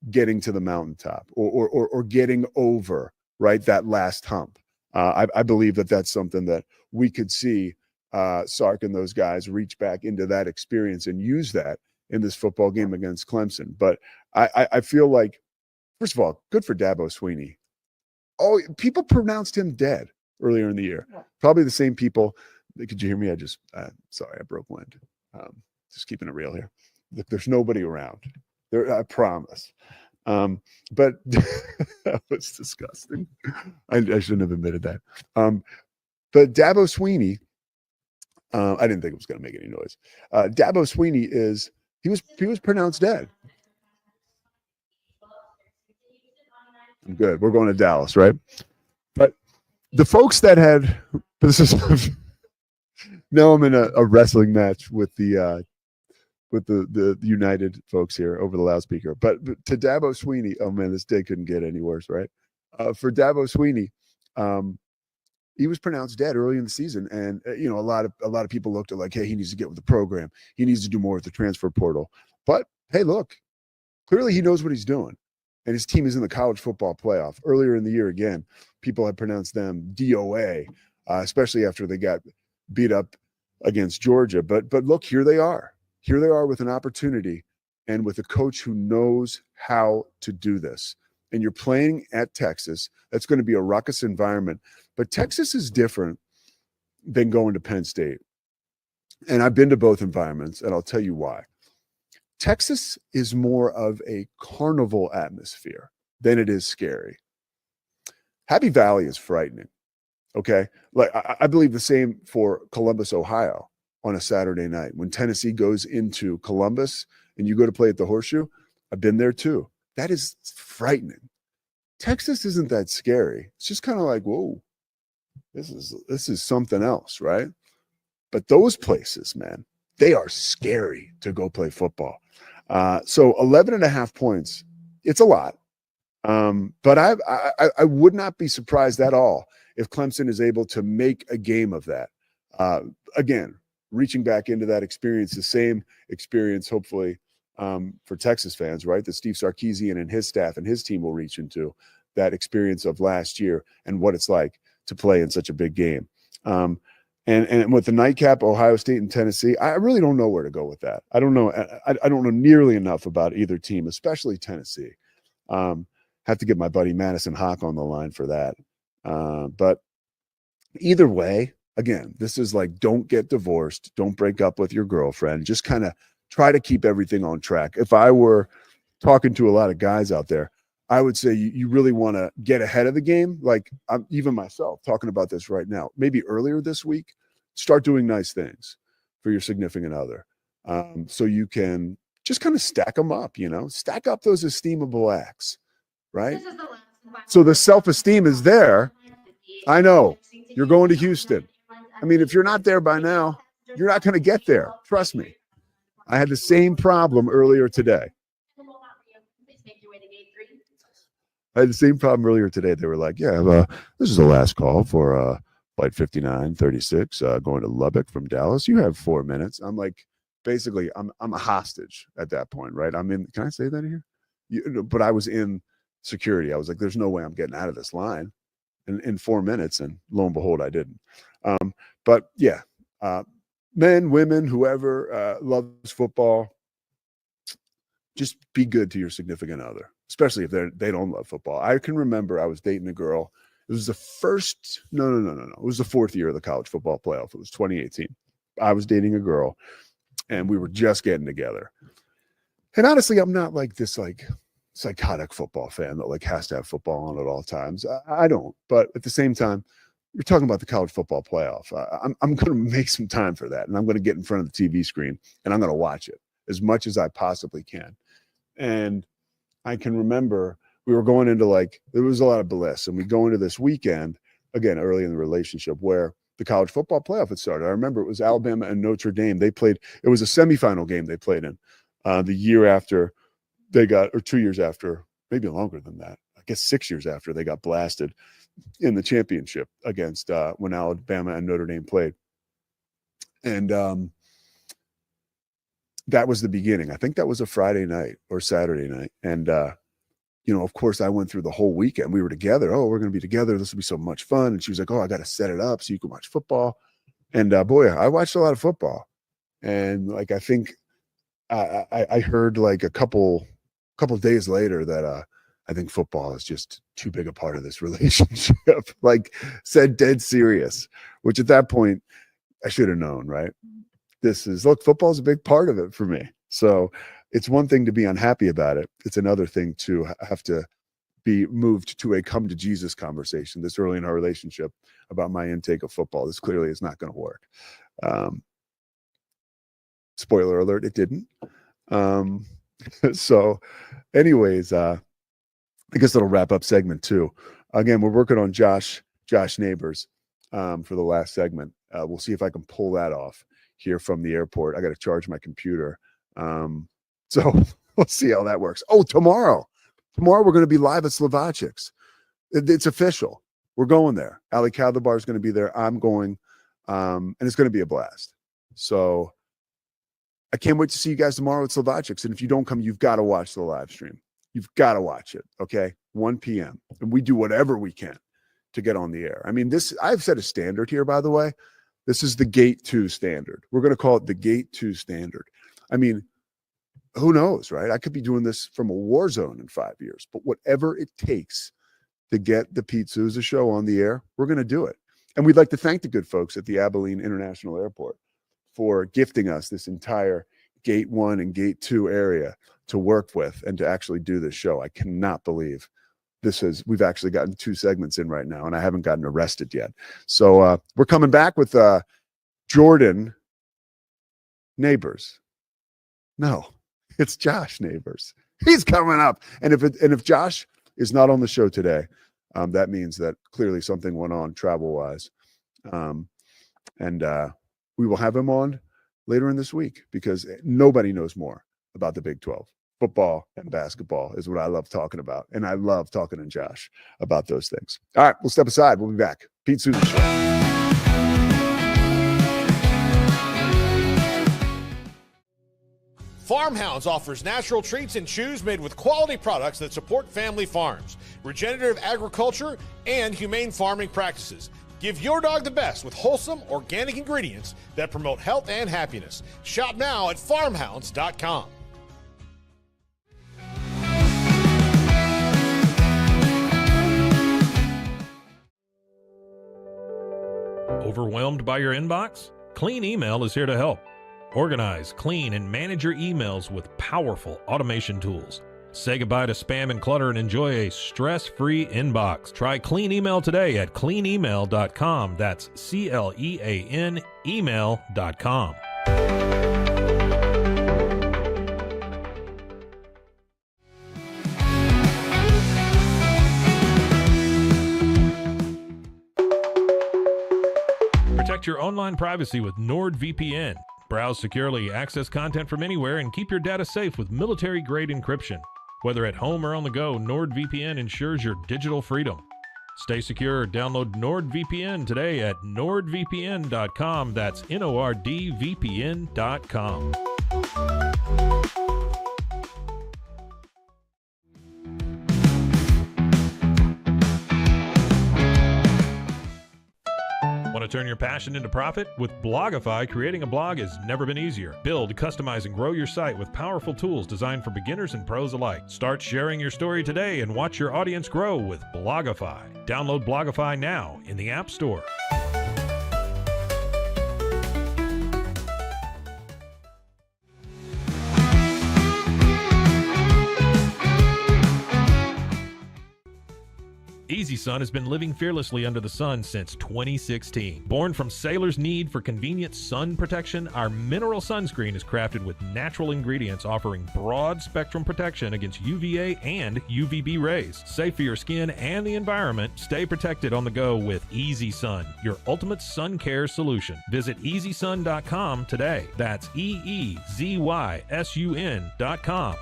getting to the mountaintop or getting over, right, that last hump. I believe that that's something that we could see Sark and those guys reach back into that experience and use that in this football game against Clemson. But I feel like, first of all, good for Dabo Swinney. Oh, people pronounced him dead earlier in the year. Probably the same people. Could you hear me? Sorry, I broke wind. Just keeping it real here. Look, there's nobody around. There, I promise. But that was disgusting. I shouldn't have admitted that. But Dabo Swinney, I didn't think it was going to make any noise. Dabo Swinney he was pronounced dead. I'm good. We're going to Dallas, right? But the folks that had now I'm in a wrestling match with the United folks here over the loudspeaker. But to Dabo Swinney, oh man, this day couldn't get any worse, right? For Dabo Swinney, he was pronounced dead early in the season, and a lot of people looked at like, hey, he needs to get with the program. He needs to do more with the transfer portal. But hey, look, clearly he knows what he's doing, and his team is in the college football playoff. Earlier in the year, again, people had pronounced them DOA, especially after they got beat up against Georgia. But look, here they are. Here they are with an opportunity and with a coach who knows how to do this. And you're playing at Texas. That's going to be a ruckus environment. But Texas is different than going to Penn State. And I've been to both environments, and I'll tell you why. Texas is more of a carnival atmosphere than it is scary. Happy Valley is frightening. Okay. Like I believe the same for Columbus, Ohio on a Saturday night. When Tennessee goes into Columbus and you go to play at the Horseshoe, I've been there too. That is frightening. Texas isn't that scary. It's just kind of like, whoa, this is something else, right? But those places, man, they are scary to go play football. So 11 and a half points, it's a lot. But I would not be surprised at all if Clemson is able to make a game of that. Again, reaching back into that experience, the same experience, hopefully, for Texas fans, right? That Steve Sarkisian and his staff and his team will reach into that experience of last year and what it's like to play in such a big game. And with the nightcap, Ohio State and Tennessee, I really don't know where to go with that. I don't know. I don't know nearly enough about either team, especially Tennessee. Have to get my buddy Madison Hawk on the line for that. But either way, again, this is like, don't get divorced. Don't break up with your girlfriend. Just kind of try to keep everything on track. If I were talking to a lot of guys out there, I would say you really want to get ahead of the game. Like I'm even myself talking about this right now, maybe earlier this week, start doing nice things for your significant other. So you can just kind of stack them up, stack up those esteemable acts, right? So the self-esteem is there. I know you're going to Houston. I mean, if you're not there by now, you're not going to get there. Trust me. I had the same problem earlier today. They were like, yeah, this is the last call for flight 5936 going to Lubbock from Dallas. You have 4 minutes. I'm like, basically, I'm a hostage at that point, right? Can I say that here? But I was in security. I was like, there's no way I'm getting out of this line in 4 minutes. And lo and behold, I didn't. But yeah, men, women, whoever loves football, just be good to your significant other, especially if they don't love football. I can remember I was dating a girl. It was the first, no. It was the fourth year of the college football playoff. It was 2018. I was dating a girl and we were just getting together. And honestly, I'm not like this psychotic football fan that like has to have football on at all times. I don't. But at the same time, you're talking about the college football playoff. I'm going to make some time for that, and I'm going to get in front of the TV screen and I'm going to watch it as much as I possibly can. And I can remember we were going into there was a lot of bliss, and we go into this weekend again early in the relationship where the college football playoff had started. I remember it was Alabama and Notre Dame. They played. It was a semifinal game they played in the year after they got, or 2 years after, maybe longer than that. I guess 6 years after they got blasted in the championship against when Alabama and Notre Dame played. And that was the beginning. I think that was a Friday night or Saturday night. And, of course, I went through the whole weekend. We were together. Oh, we're going to be together. This will be so much fun. And she was like, oh, I got to set it up so you can watch football. And boy, I watched a lot of football. And I think I heard a couple days later that I think football is just too big a part of this relationship. Said dead serious, which at that point I should have known, right? Football is a big part of it for me. So it's one thing to be unhappy about it. It's another thing to have to be moved to a come to Jesus conversation this early in our relationship about my intake of football. This clearly is not going to work. Spoiler alert, it didn't. So anyways, I guess that'll wrap up segment 2. Again, we're working on Josh Neighbors for the last segment. We'll see if I can pull that off here from the airport. I got to charge my computer. So we'll see how that works. Oh, tomorrow we're going to be live at Slovacic's. It's official. We're going there. Ali Kaldabar is going to be there. I'm going, and it's going to be a blast. So I can't wait to see you guys tomorrow at Slovacic's. And if you don't come, you've got to watch the live stream. You've got to watch it. Okay. 1 p.m. And we do whatever we can to get on the air. I mean, I've set a standard here, by the way. This is the Gate 2 standard. We're going to call it the Gate 2 standard. I mean, who knows, right? I could be doing this from a war zone in 5 years, but whatever it takes to get the Pete Sousa show on the air, we're going to do it. And we'd like to thank the good folks at the Abilene International Airport for gifting us this entire Gate 1 and Gate 2 area to work with and to actually do this show. I cannot believe we've actually gotten 2 segments in right now, and I haven't gotten arrested yet. So we're coming back with Jordan Neighbors. No, it's Josh Neighbors. He's coming up. And if Josh is not on the show today, that means that clearly something went on travel-wise. And we will have him on later in this week because nobody knows more about the Big 12. Football and basketball is what I love talking about. And I love talking to Josh about those things. All right, we'll step aside. We'll be back. Pete Sousa Show. Farmhounds offers natural treats and chews made with quality products that support family farms, regenerative agriculture, and humane farming practices. Give your dog the best with wholesome, organic ingredients that promote health and happiness. Shop now at farmhounds.com. Overwhelmed by your inbox? Clean Email is here to help. Organize, clean, and manage your emails with powerful automation tools. Say goodbye to spam and clutter and enjoy a stress-free inbox. Try Clean Email today at cleanemail.com. That's CLEAN email.com. Protect your online privacy with NordVPN. Browse securely, access content from anywhere, and keep your data safe with military-grade encryption. Whether at home or on the go, NordVPN ensures your digital freedom. Stay secure. Download NordVPN today at nordvpn.com. That's NORDVPN.com. Want to turn your passion into profit? With Blogify, creating a blog has never been easier. Build, customize, and grow your site with powerful tools designed for beginners and pros alike. Start sharing your story today and watch your audience grow with Blogify. Download Blogify now in the App Store. Easy Sun has been living fearlessly under the sun since 2016. Born from sailors' need for convenient sun protection, our mineral sunscreen is crafted with natural ingredients offering broad spectrum protection against UVA and UVB rays. Safe for your skin and the environment, stay protected on the go with Easy Sun, your ultimate sun care solution. Visit EasySun.com today. That's EEZYSUN.com.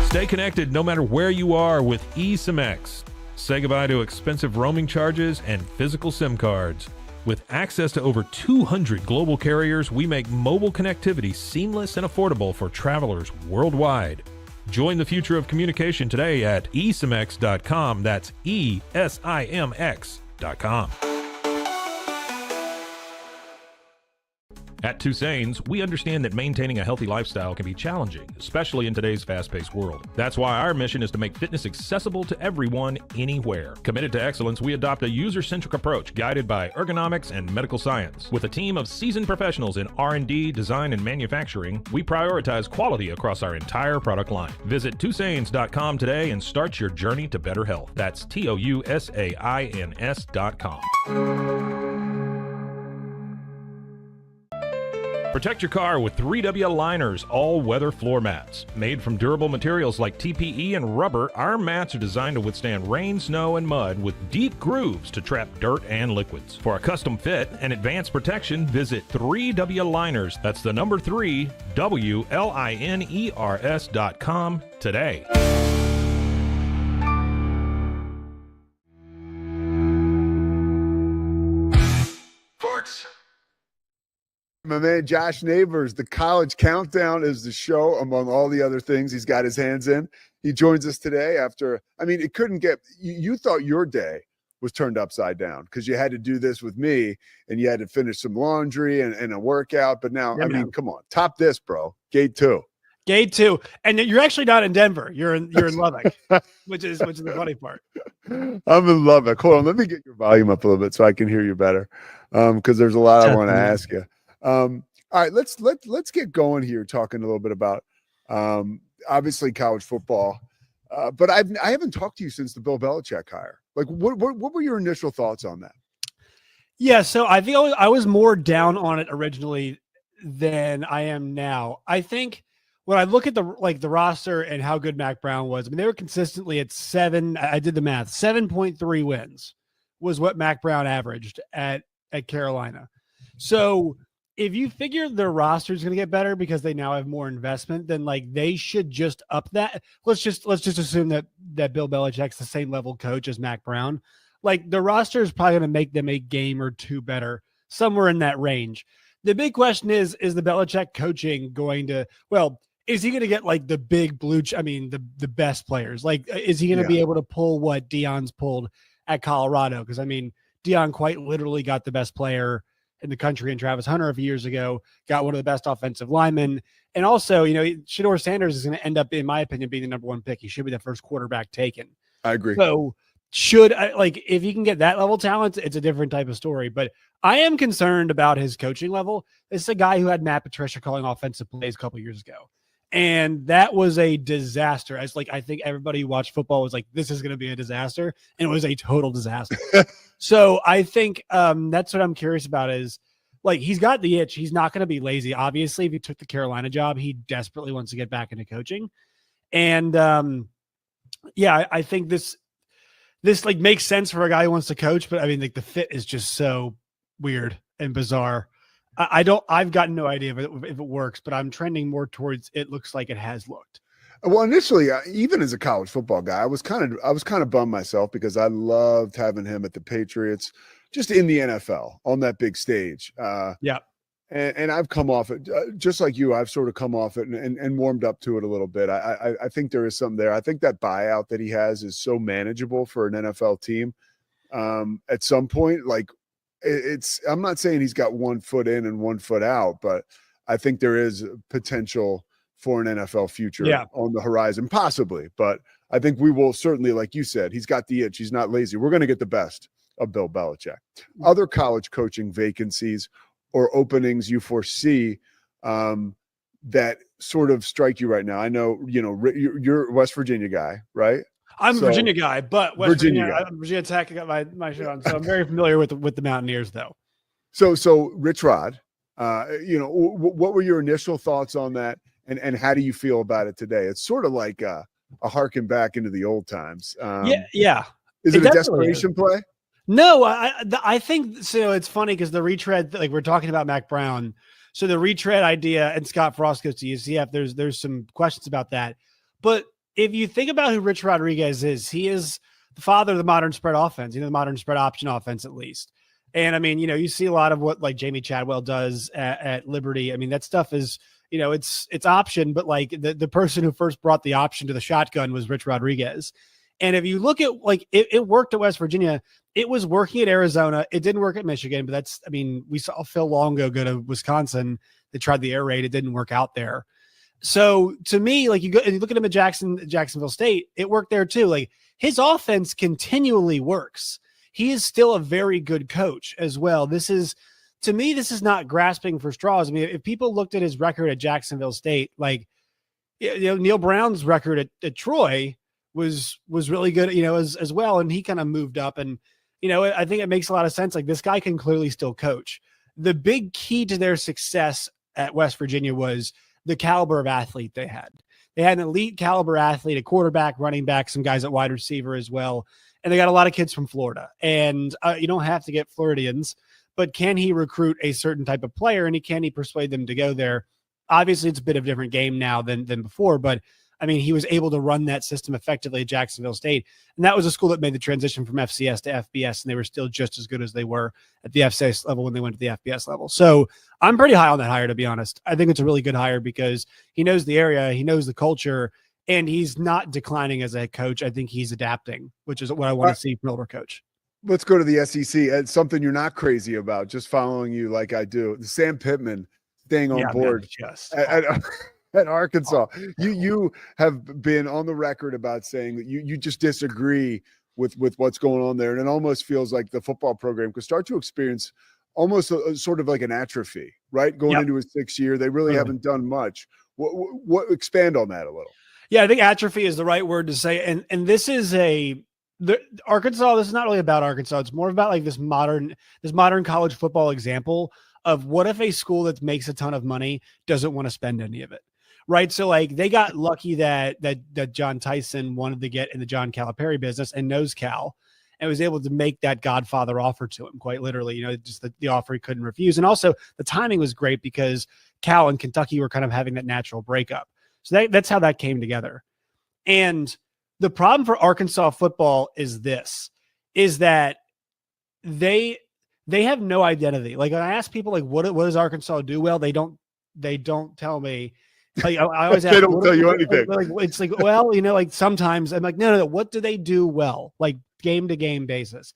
Stay connected no matter where you are with eSIM-X. Say goodbye to expensive roaming charges and physical SIM cards. With access to over 200 global carriers, we make mobile connectivity seamless and affordable for travelers worldwide. Join the future of communication today at eSIMX.com. That's ESIMX.com. At Tusane's, we understand that maintaining a healthy lifestyle can be challenging, especially in today's fast-paced world. That's why our mission is to make fitness accessible to everyone, anywhere. Committed to excellence, we adopt a user-centric approach guided by ergonomics and medical science. With a team of seasoned professionals in R&D, design, and manufacturing, we prioritize quality across our entire product line. Visit Tusanes.com today and start your journey to better health. That's TOUSAINS.com. Protect your car with 3W Liners all-weather floor mats. Made from durable materials like TPE and rubber, our mats are designed to withstand rain, snow, and mud with deep grooves to trap dirt and liquids. For a custom fit and advanced protection, visit 3W Liners. That's the number 3, WLINERS.com today. Sports. My man Josh Neighbors, the College Countdown is the show among all the other things he's got his hands in. He joins us today after, I mean, it couldn't get, you thought your day was turned upside down because you had to do this with me and you had to finish some laundry and a workout. But now, Yeah, I mean, come on, top this, bro. Gate 2. Gate 2, and you're actually not in Denver. You're in Lubbock, which is the funny part. I'm in Lubbock. Hold on, let me get your volume up a little bit so I can hear you better. Because there's a lot I want to ask you. All right, let's get going here, talking a little bit about obviously college football. But I haven't talked to you since the Bill Belichick hire. Like, what were your initial thoughts on that? Yeah, so I think I was more down on it originally than I am now. I think when I look at the roster and how good Mac Brown was, I mean, they were consistently at 7. I did the math. 7.3 wins was what Mac Brown averaged at Carolina. So if you figure their roster is going to get better because they now have more investment, then like they should just up that. Let's just assume that Bill Belichick's the same level coach as Mac Brown. Like the roster is probably going to make them a game or two better, somewhere in that range. The big question is the Belichick coaching going to, well, is he going to get like the big the best players? Like, is he going to be able to pull what Deion's pulled at Colorado? Because I mean, Deion quite literally got the best player in the country in Travis Hunter a few years ago, got one of the best offensive linemen. And also, Shedeur Sanders is going to end up, in my opinion, being the number 1 pick. He should be the first quarterback taken. I agree. So if you can get that level talent, it's a different type of story. But I am concerned about his coaching level. This is a guy who had Matt Patricia calling offensive plays a couple years ago. And that was a disaster. I think everybody who watched football was like, this is going to be a disaster. And it was a total disaster. So I think that's what I'm curious about is, like, he's got the itch. He's not going to be lazy. Obviously, if he took the Carolina job, he desperately wants to get back into coaching. And I think this like makes sense for a guy who wants to coach, but I mean, like the fit is just so weird and bizarre. I've got no idea if it works, but I'm trending more towards it looks like it has looked. Well, initially, even as a college football guy, I was kind of bummed myself because I loved having him at the Patriots, just in the NFL on that big stage. Yeah. And I've come off it just like you. I've sort of come off it and warmed up to it a little bit. I think there is something there. I think that buyout that he has is so manageable for an NFL team. At some point, like I'm not saying he's got 1 foot in and 1 foot out, but I think there is potential for an NFL future on the horizon, possibly. But I think we will certainly, like you said, he's got the itch. He's not lazy. We're going to get the best of Bill Belichick. Other college coaching vacancies or openings you foresee that sort of strike you right now? I know, you're a West Virginia guy, right? I'm a Virginia guy, but Virginia Tech got my shit on. So I'm very familiar with the Mountaineers, though. So Rich Rod, what were your initial thoughts on that? And how do you feel about it today? It's sort of like a harken back into the old times. Yeah. Is it a desperation play? No, I think so. It's funny because the retread, like we're talking about Mac Brown. So the retread idea, and Scott Frost goes to UCF. There's some questions about that. But if you think about who Rich Rodriguez is, he is the father of the modern spread offense, the modern spread option offense, at least. And I mean, you see a lot of what like Jamie Chadwell does at Liberty. I mean, that stuff is, it's option, but like the person who first brought the option to the shotgun was Rich Rodriguez. And if you look at like it worked at West Virginia, it was working at Arizona. It didn't work at Michigan, but we saw Phil Longo go to Wisconsin. They tried the air raid. It didn't work out there. So to me, like you go and you look at him at Jacksonville State, it worked there too. Like his offense continually works. He is still a very good coach as well. To me, this is not grasping for straws. I mean, if people looked at his record at Jacksonville State, like Neil Brown's record at Troy was really good, as well. And he kind of moved up and, I think it makes a lot of sense. Like this guy can clearly still coach. The big key to their success at West Virginia was the caliber of athlete they had. They had an elite caliber athlete, a quarterback, running back, some guys at wide receiver as well. And they got a lot of kids from Florida. And you don't have to get Floridians, but can he recruit a certain type of player and can he persuade them to go there? Obviously, it's a bit of a different game now than before, but I mean, he was able to run that system effectively at Jacksonville State. And that was a school that made the transition from FCS to FBS, and they were still just as good as they were at the FCS level when they went to the FBS level. So I'm pretty high on that hire, to be honest. I think it's a really good hire because he knows the area, he knows the culture, and he's not declining as a head coach. I think he's adapting, which is what I want to see from an older coach. Let's go to the SEC. It's something you're not crazy about, just following you like I do. Sam Pittman staying on board. at Arkansas. You have been on the record about saying that you just disagree with what's going on there, and it almost feels like the football program could start to experience almost a sort of like an atrophy, right? Going into its 6th year, they really haven't done much. What expand on that a little? Yeah, I think atrophy is the right word to say, and this is Arkansas. This is not really about Arkansas. It's more about like this modern college football example of what if a school that makes a ton of money doesn't want to spend any of it. Right. So like they got lucky that John Tyson wanted to get in the John Calipari business and knows Cal and was able to make that Godfather offer to him, quite literally, just the offer he couldn't refuse. And also the timing was great because Cal and Kentucky were kind of having that natural breakup. So that's how that came together. And the problem for Arkansas football is that they have no identity. Like when I ask people like, what does Arkansas do well? They don't tell me. Like I always ask, they don't tell you anything. Like, it's like, well, like sometimes I'm like, no. What do they do well? Like game to game basis.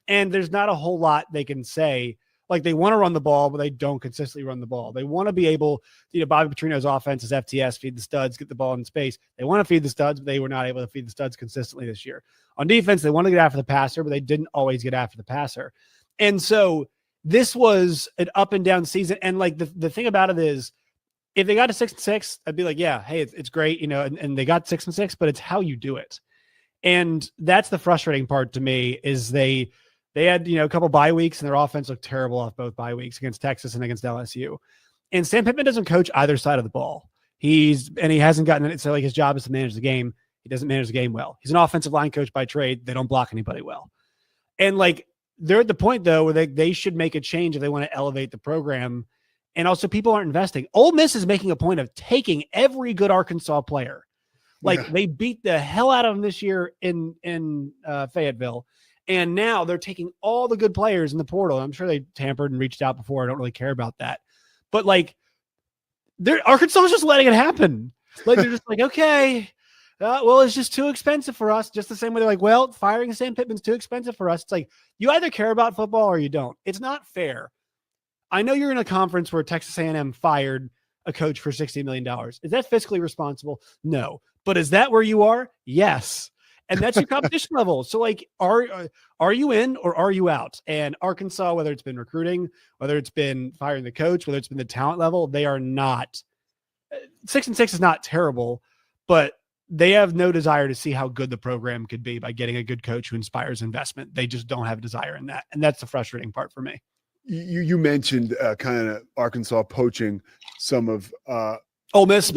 And there's not a whole lot they can say. Like they want to run the ball, but they don't consistently run the ball. They want to be able, Bobby Petrino's offense is FTS, feed the studs, get the ball in space. They want to feed the studs, but they were not able to feed the studs consistently this year. On defense, they want to get after the passer, but they didn't always get after the passer. And so this was an up and down season. And like the thing about it is, if they got to 6-6, I'd be like, yeah, hey, it's great, and they got 6-6, but it's how you do it. And that's the frustrating part to me is they had, a couple bye weeks and their offense looked terrible off both bye weeks against Texas and against LSU. And Sam Pittman doesn't coach either side of the ball. He hasn't gotten it. So like his job is to manage the game. He doesn't manage the game well. He's an offensive line coach by trade. They don't block anybody well. And like they're at the point though, where they should make a change if they want to elevate the program. And also people aren't investing. Ole Miss is making a point of taking every good Arkansas player. Like they beat the hell out of them this year in Fayetteville. And now they're taking all the good players in the portal. I'm sure they tampered and reached out before. I don't really care about that. But like Arkansas is just letting it happen. Like they're just like, okay, well, it's just too expensive for us. Just the same way they're like, well, firing Sam Pittman's too expensive for us. It's like, you either care about football or you don't. It's not fair. I know you're in a conference where Texas A&M fired a coach for $60 million. Is that fiscally responsible? No. But is that where you are? Yes. And that's your competition level. So like, are you in or are you out? And Arkansas, whether it's been recruiting, whether it's been firing the coach, whether it's been the talent level, they are not 6-6 is not terrible, but they have no desire to see how good the program could be by getting a good coach who inspires investment. They just don't have a desire in that. And that's the frustrating part for me. You mentioned kind of Arkansas poaching some of Ole Miss,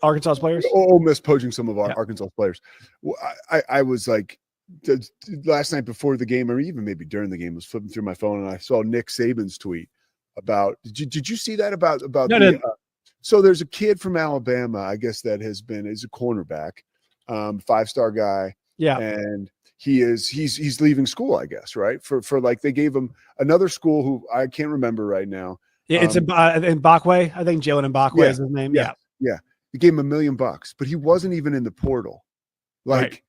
Arkansas's players. Ole Miss poaching some of our Arkansas players. I was like last night before the game, or even maybe during the game, I was flipping through my phone and I saw Nick Saban's tweet about. Did you see that about? No. So there's a kid from Alabama, I guess is a cornerback, 5-star guy. Yeah, and he's leaving school, I guess, right? For like they gave him another school who I can't remember right now. Yeah, it's in Mbakwe. I think Jalen Mbakwe is his name. Yeah. They gave him $1 million, but he wasn't even in the portal. Like,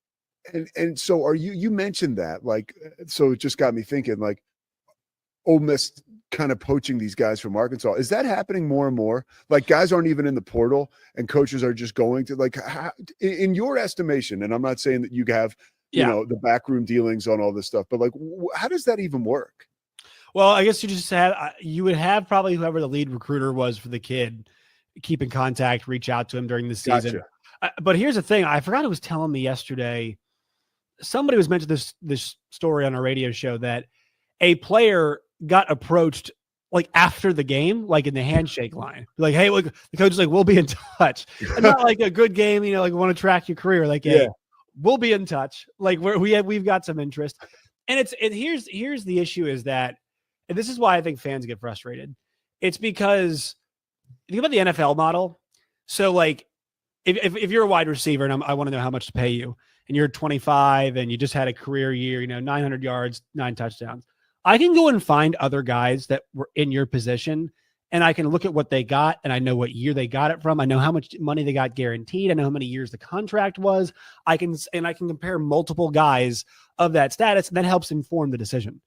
right. And so you mentioned that, like, so it just got me thinking, like, Ole Miss kind of poaching these guys from Arkansas. Is that happening more and more? Like, guys aren't even in the portal and coaches are just going to, like, in your estimation, and I'm not saying that you have, the backroom dealings on all this stuff, but like, how does that even work? Well, I guess you would have probably whoever the lead recruiter was for the kid keep in contact, reach out to him during the season. Gotcha. But here's the thing. I forgot who was telling me yesterday. Somebody was mentioning this story on a radio show that a player got approached like after the game, like in the handshake line. Like, hey, look, the coach is like, we'll be in touch. And not like a good game, like we want to track your career. Like, hey, we'll be in touch. Like we've got some interest. And here's the issue is that, and this is why I think fans get frustrated. It's because think about the NFL model. So like if you're a wide receiver and I want to know how much to pay you and you're 25 and you just had a career year, 900 yards, 9 touchdowns, I can go and find other guys that were in your position and I can look at what they got and I know what year they got it from. I know how much money they got guaranteed. I know how many years the contract was. I can compare multiple guys of that status and that helps inform the decision.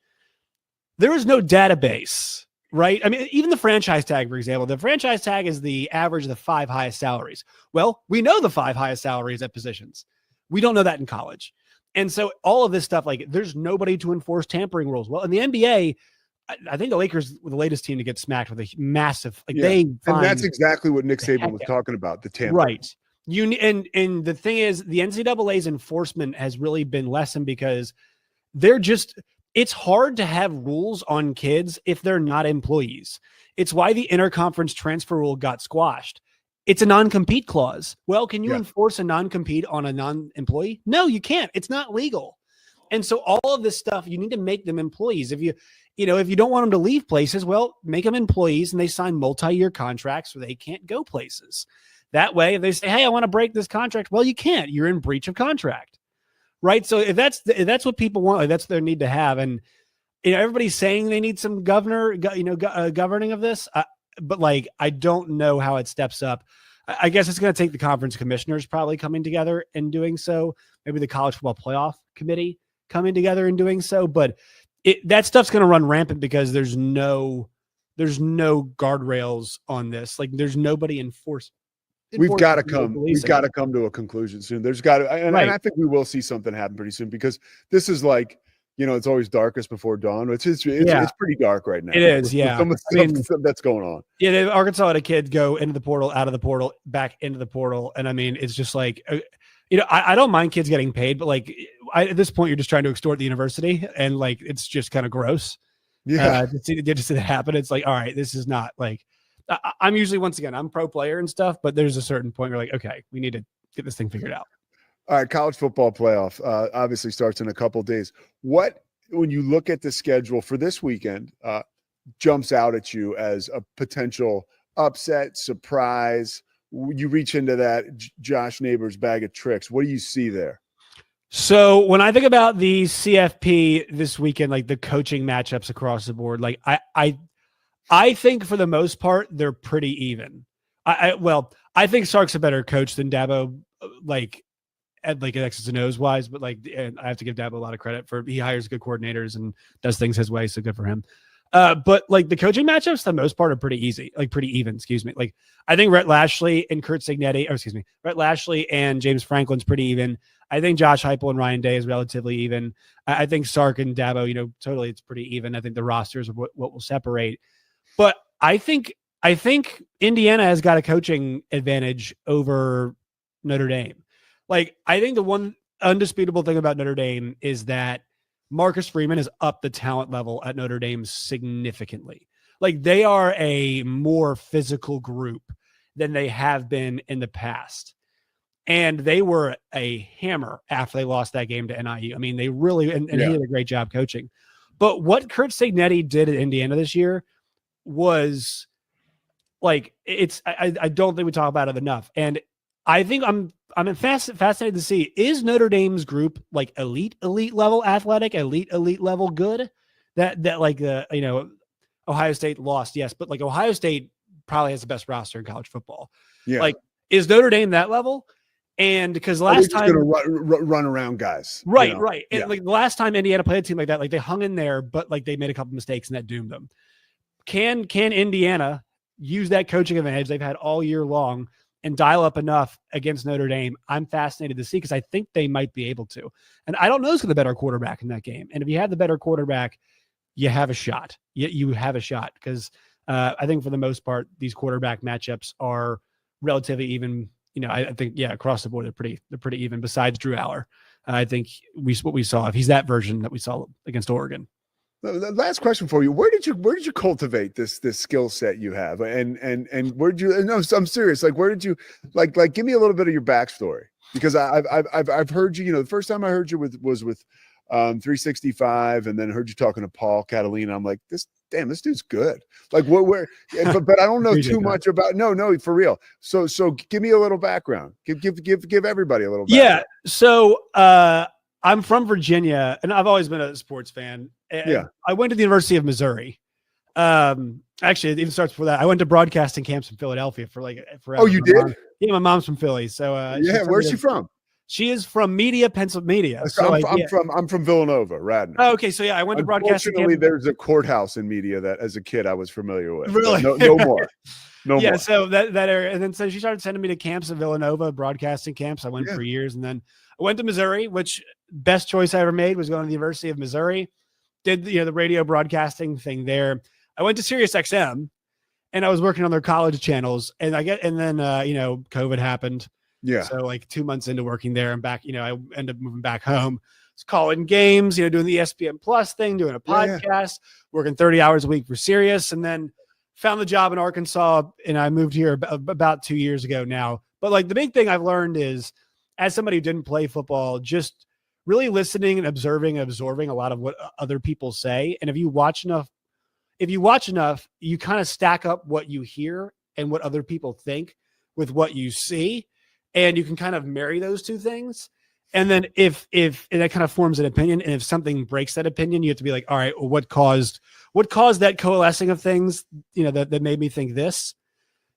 There is no database right? I mean, even the franchise tag, for example, the franchise tag is the average of the 5 highest salaries. Well, we know the 5 highest salaries at positions. We don't know that in college. And so all of this stuff, like there's nobody to enforce tampering rules. Well, in the NBA, I think the Lakers were the latest team to get smacked with a massive, like and that's exactly what Nick Saban was out. talking about, the tampering. Right. And the thing is, the NCAA's enforcement has really been lessened because it's hard to have rules on kids if they're not employees. It's why the interconference transfer rule got squashed. It's a non-compete clause. Well, can you enforce a non-compete on a non-employee? No, you can't. It's not legal. And so all of this stuff, you need to make them employees. If you don't want them to leave places, well, make them employees and they sign multi-year contracts where they can't go places. That way, if they say, hey, I want to break this contract, well, you can't. You're in breach of contract. Right. So if that's what people want, like, that's their need to have. And, everybody's saying they need some governing of this. But like, I don't know how it steps up. I guess it's going to take the conference commissioners probably coming together and doing so. Maybe the college football playoff committee coming together and doing so. But that stuff's going to run rampant because there's no guardrails on this. Like there's nobody enforcing. We've got to come to a conclusion soon. There's got to, and I think we will see something happen pretty soon because this is like, it's always darkest before dawn. It's pretty dark right now. It is, yeah. Something that's going on. Yeah, Arkansas had a kid go into the portal, out of the portal, back into the portal, and I mean, it's just like, I don't mind kids getting paid, but like, at this point, you're just trying to extort the university, and like, it's just kind of gross. Yeah, to see it happen. It's like, all right, this is not like. I'm usually, once again, I'm pro player and stuff, but there's a certain point where like, okay, we need to get this thing figured out. All right, college football playoff obviously starts in a couple of days. What, when you look at the schedule for this weekend, jumps out at you as a potential upset, surprise? You reach into that Josh Neighbors bag of tricks. What do you see there? So when I think about the CFP this weekend, like the coaching matchups across the board, like I think for the most part, they're pretty even. I think Sark's a better coach than Dabo, like X's and O's wise, but and I have to give Dabo a lot of credit for, he hires good coordinators and does things his way. So good for him. But like the coaching matchups, for the most part are pretty easy, like pretty even, excuse me. Like I think Rhett Lashlee and Rhett Lashlee and James Franklin's pretty even. I think Josh Heupel and Ryan Day is relatively even. I think Sark and Dabo, totally it's pretty even. I think the rosters are what will separate. But I think Indiana has got a coaching advantage over Notre Dame. Like, I think the one undisputable thing about Notre Dame is that Marcus Freeman has upped the talent level at Notre Dame significantly. Like, they are a more physical group than they have been in the past. And they were a hammer after they lost that game to NIU. I mean, they really, and he did a great job coaching. But what Curt Cignetti did at Indiana this year was like, I don't think we talk about it enough. And I think I'm fascinated to see, is Notre Dame's group like elite level athletic, elite level good? That like Ohio State lost, yes, but like Ohio State probably has the best roster in college football. Yeah, like is Notre Dame that level? And because last time run around guys, right. And like the last time Indiana played a team like that, like they hung in there, but like they made a couple mistakes and that doomed them. Can Indiana use that coaching advantage they've had all year long and dial up enough against Notre Dame? I'm fascinated to see because I think they might be able to. And I don't know who's the better quarterback in that game. And if you have the better quarterback, you have a shot. You have a shot because I think for the most part, these quarterback matchups are relatively even. I think, across the board, they're pretty even besides Drew Aller. I think what we saw, if he's that version that we saw against Oregon. The last question for you: Where did you cultivate this skill set you have, and where did you? No, I'm serious. Like, where did you like? Give me a little bit of your backstory because I've heard you. The first time I heard you was with 365, and then heard you talking to Paul Catalina. I'm like, this dude's good. Like, where? But I don't know too much about. No, for real. So give me a little background. Give everybody a little background. Yeah. So I'm from Virginia, and I've always been a sports fan. And I went to the University of Missouri. Actually, it even starts before that. I went to broadcasting camps in Philadelphia for forever. Oh, you did? My mom's from Philly. So where's she from? She is from Media, Pennsylvania. So I'm from Villanova, Radnor. Oh, okay, so yeah, I went to broadcasting. Unfortunately, there's a courthouse in Media that, as a kid, I was familiar with. Really? No more. No yeah, more. so that area, and then so she started sending me to camps at Villanova, broadcasting camps. I went for years, and then I went to Missouri, which best choice I ever made was going to the University of Missouri. Did the radio broadcasting thing there. I went to Sirius XM, and I was working on their college channels, and then COVID happened. Yeah. So like 2 months into working there, I'm back. I ended up moving back home. It's calling games, doing the ESPN Plus thing, doing a podcast, working 30 hours a week for Sirius, and then found the job in Arkansas, and I moved here about 2 years ago now. But like the big thing I've learned is, as somebody who didn't play football, just really listening and observing and absorbing a lot of what other people say. And if you watch enough, you kind of stack up what you hear and what other people think with what you see. And you can kind of marry those two things. And then if and that kind of forms an opinion, and if something breaks that opinion, you have to be like, all right, well, what caused that coalescing of things, that made me think this,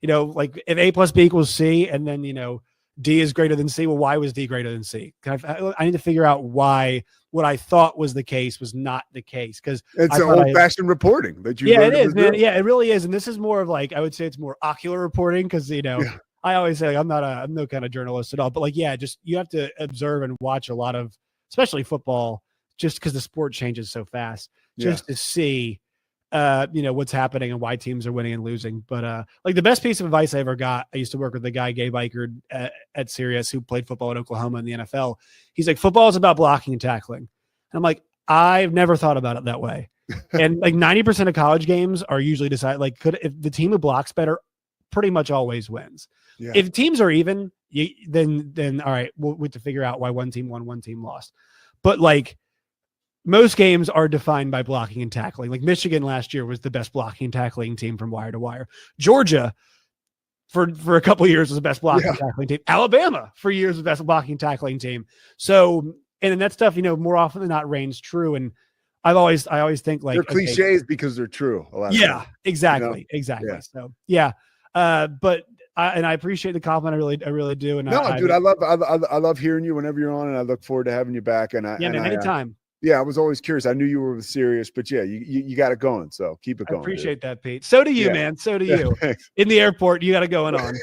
like if A plus B equals C, and then, D is greater than C. Well, why was D greater than C? I need to figure out why what I thought was the case was not the case. Because it's an old-fashioned reporting that you. Yeah, it is, man. Yeah, it really is. And this is more of like, I would say it's more ocular reporting because, I always say I'm no kind of journalist at all, but just you have to observe and watch a lot of, especially football, just because the sport changes so fast, just to see, what's happening and why teams are winning and losing. But like the best piece of advice I ever got, I used to work with the guy, Gabe Eichard at Sirius, who played football at Oklahoma in the NFL. He's like, football is about blocking and tackling. And I'm like, I've never thought about it that way. And like 90% of college games are usually decided, if the team who blocks better pretty much always wins. Yeah. If teams are even, then all right, we'll have to figure out why one team won, one team lost. But like most games are defined by blocking and tackling. Like Michigan last year was the best blocking and tackling team from wire to wire. Georgia for a couple of years was the best blocking and tackling team. Alabama for years was the best blocking and tackling team. So, and that stuff, more often than not reigns true. And I always think like they're cliches because they're true. A lot of times. Exactly. Yeah. So yeah. But I appreciate the compliment. I really do. And dude, I love hearing you whenever you're on, and I look forward to having you back. And anytime. I was always curious. I knew you were serious, but you got it going. So keep it going. I appreciate that, Pete. So do you, man. So do you. In the airport, you got it going on.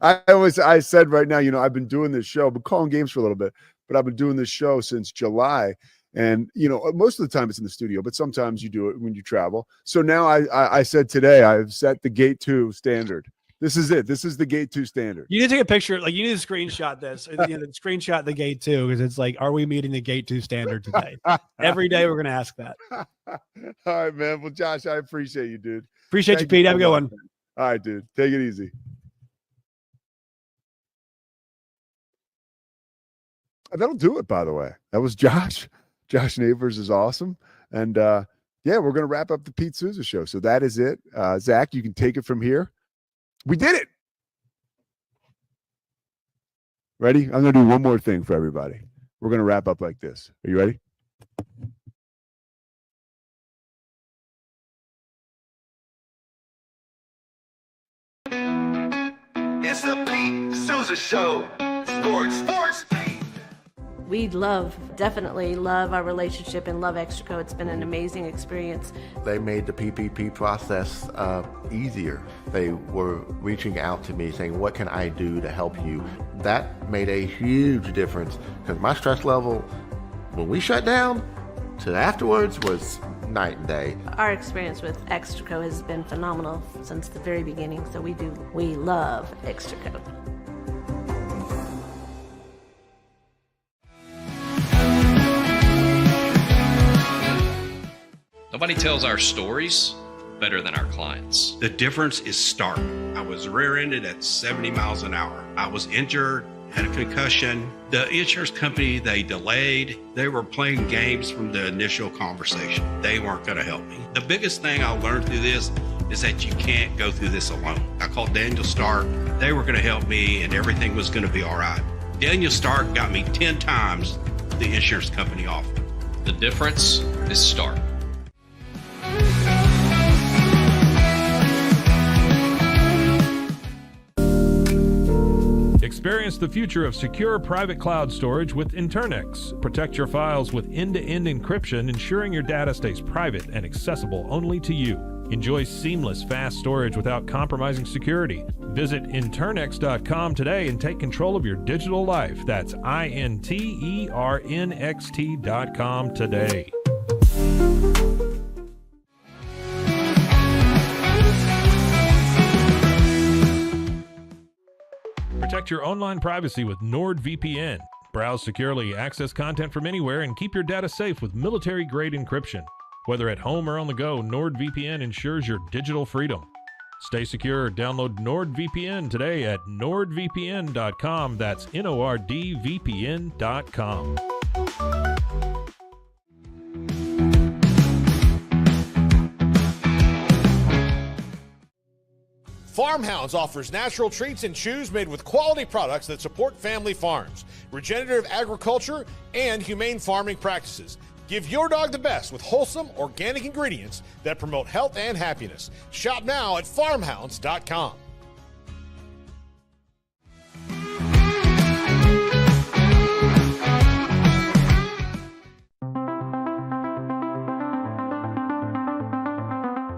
I said right now, I've been doing this show, been calling games for a little bit, but I've been doing this show since July. And, most of the time it's in the studio, but sometimes you do it when you travel. So now I said today, I've set the Gate 2 standard. This is it. This is the Gate 2 standard. You need to take a picture. Like you need to screenshot this. Screenshot the Gate 2 because it's like, are we meeting the Gate 2 standard today? Every day we're going to ask that. All right, man. Well, Josh, I appreciate you, dude. Appreciate you, Pete. Have a good one. All right, dude. Take it easy. That'll do it, by the way. That was Josh. Josh Neighbors is awesome. And we're going to wrap up the Pete Sousa show. So that is it. Zach, you can take it from here. We did it. Ready? I'm going to do one more thing for everybody. We're going to wrap up like this. Are you ready? It's the Pete Sousa Show. Sports. We definitely love our relationship and love Extraco. It's been an amazing experience. They made the PPP process easier. They were reaching out to me saying, what can I do to help you? That made a huge difference because my stress level, when we shut down, to afterwards was night and day. Our experience with Extraco has been phenomenal since the very beginning. So we love Extraco. Nobody tells our stories better than our clients. The difference is stark. I was rear-ended at 70 miles an hour. I was injured, had a concussion. The insurance company, they delayed. They were playing games from the initial conversation. They weren't going to help me. The biggest thing I learned through this is that you can't go through this alone. I called Daniel Stark. They were going to help me and everything was going to be all right. Daniel Stark got me 10 times the insurance company offered. The difference is stark. Experience the future of secure private cloud storage with Internex. Protect your files with end-to-end encryption, ensuring your data stays private and accessible only to you. Enjoy seamless, fast storage without compromising security. Visit Internext.com today and take control of your digital life. That's INTERNXT.com today. Protect your online privacy with NordVPN. Browse securely, access content from anywhere, and keep your data safe with military-grade encryption. Whether at home or on the go, NordVPN ensures your digital freedom. Stay secure. Download NordVPN today at nordvpn.com. That's NORDVPN.com. Farmhounds offers natural treats and chews made with quality products that support family farms, regenerative agriculture, and humane farming practices. Give your dog the best with wholesome, organic ingredients that promote health and happiness. Shop now at farmhounds.com.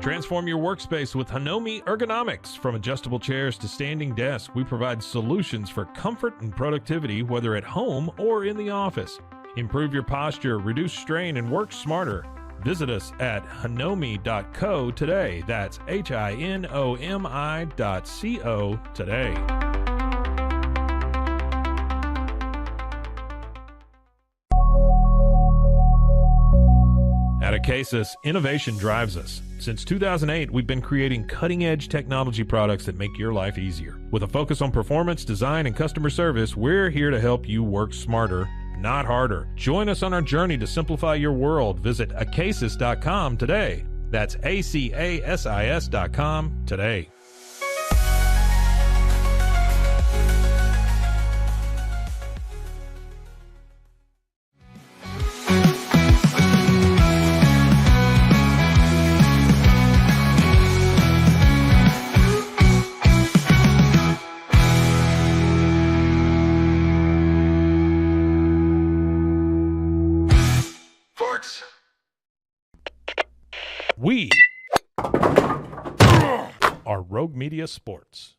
Transform your workspace with Hanomi Ergonomics. From adjustable chairs to standing desks, we provide solutions for comfort and productivity, whether at home or in the office. Improve your posture, reduce strain, and work smarter. Visit us at hanomi.co today. That's HINOMI.co today. At Acasis, innovation drives us. Since 2008, we've been creating cutting-edge technology products that make your life easier. With a focus on performance, design, and customer service, we're here to help you work smarter, not harder. Join us on our journey to simplify your world. Visit acasis.com today. That's ACASIS.com today. Sports. We are Rogue Media Sports.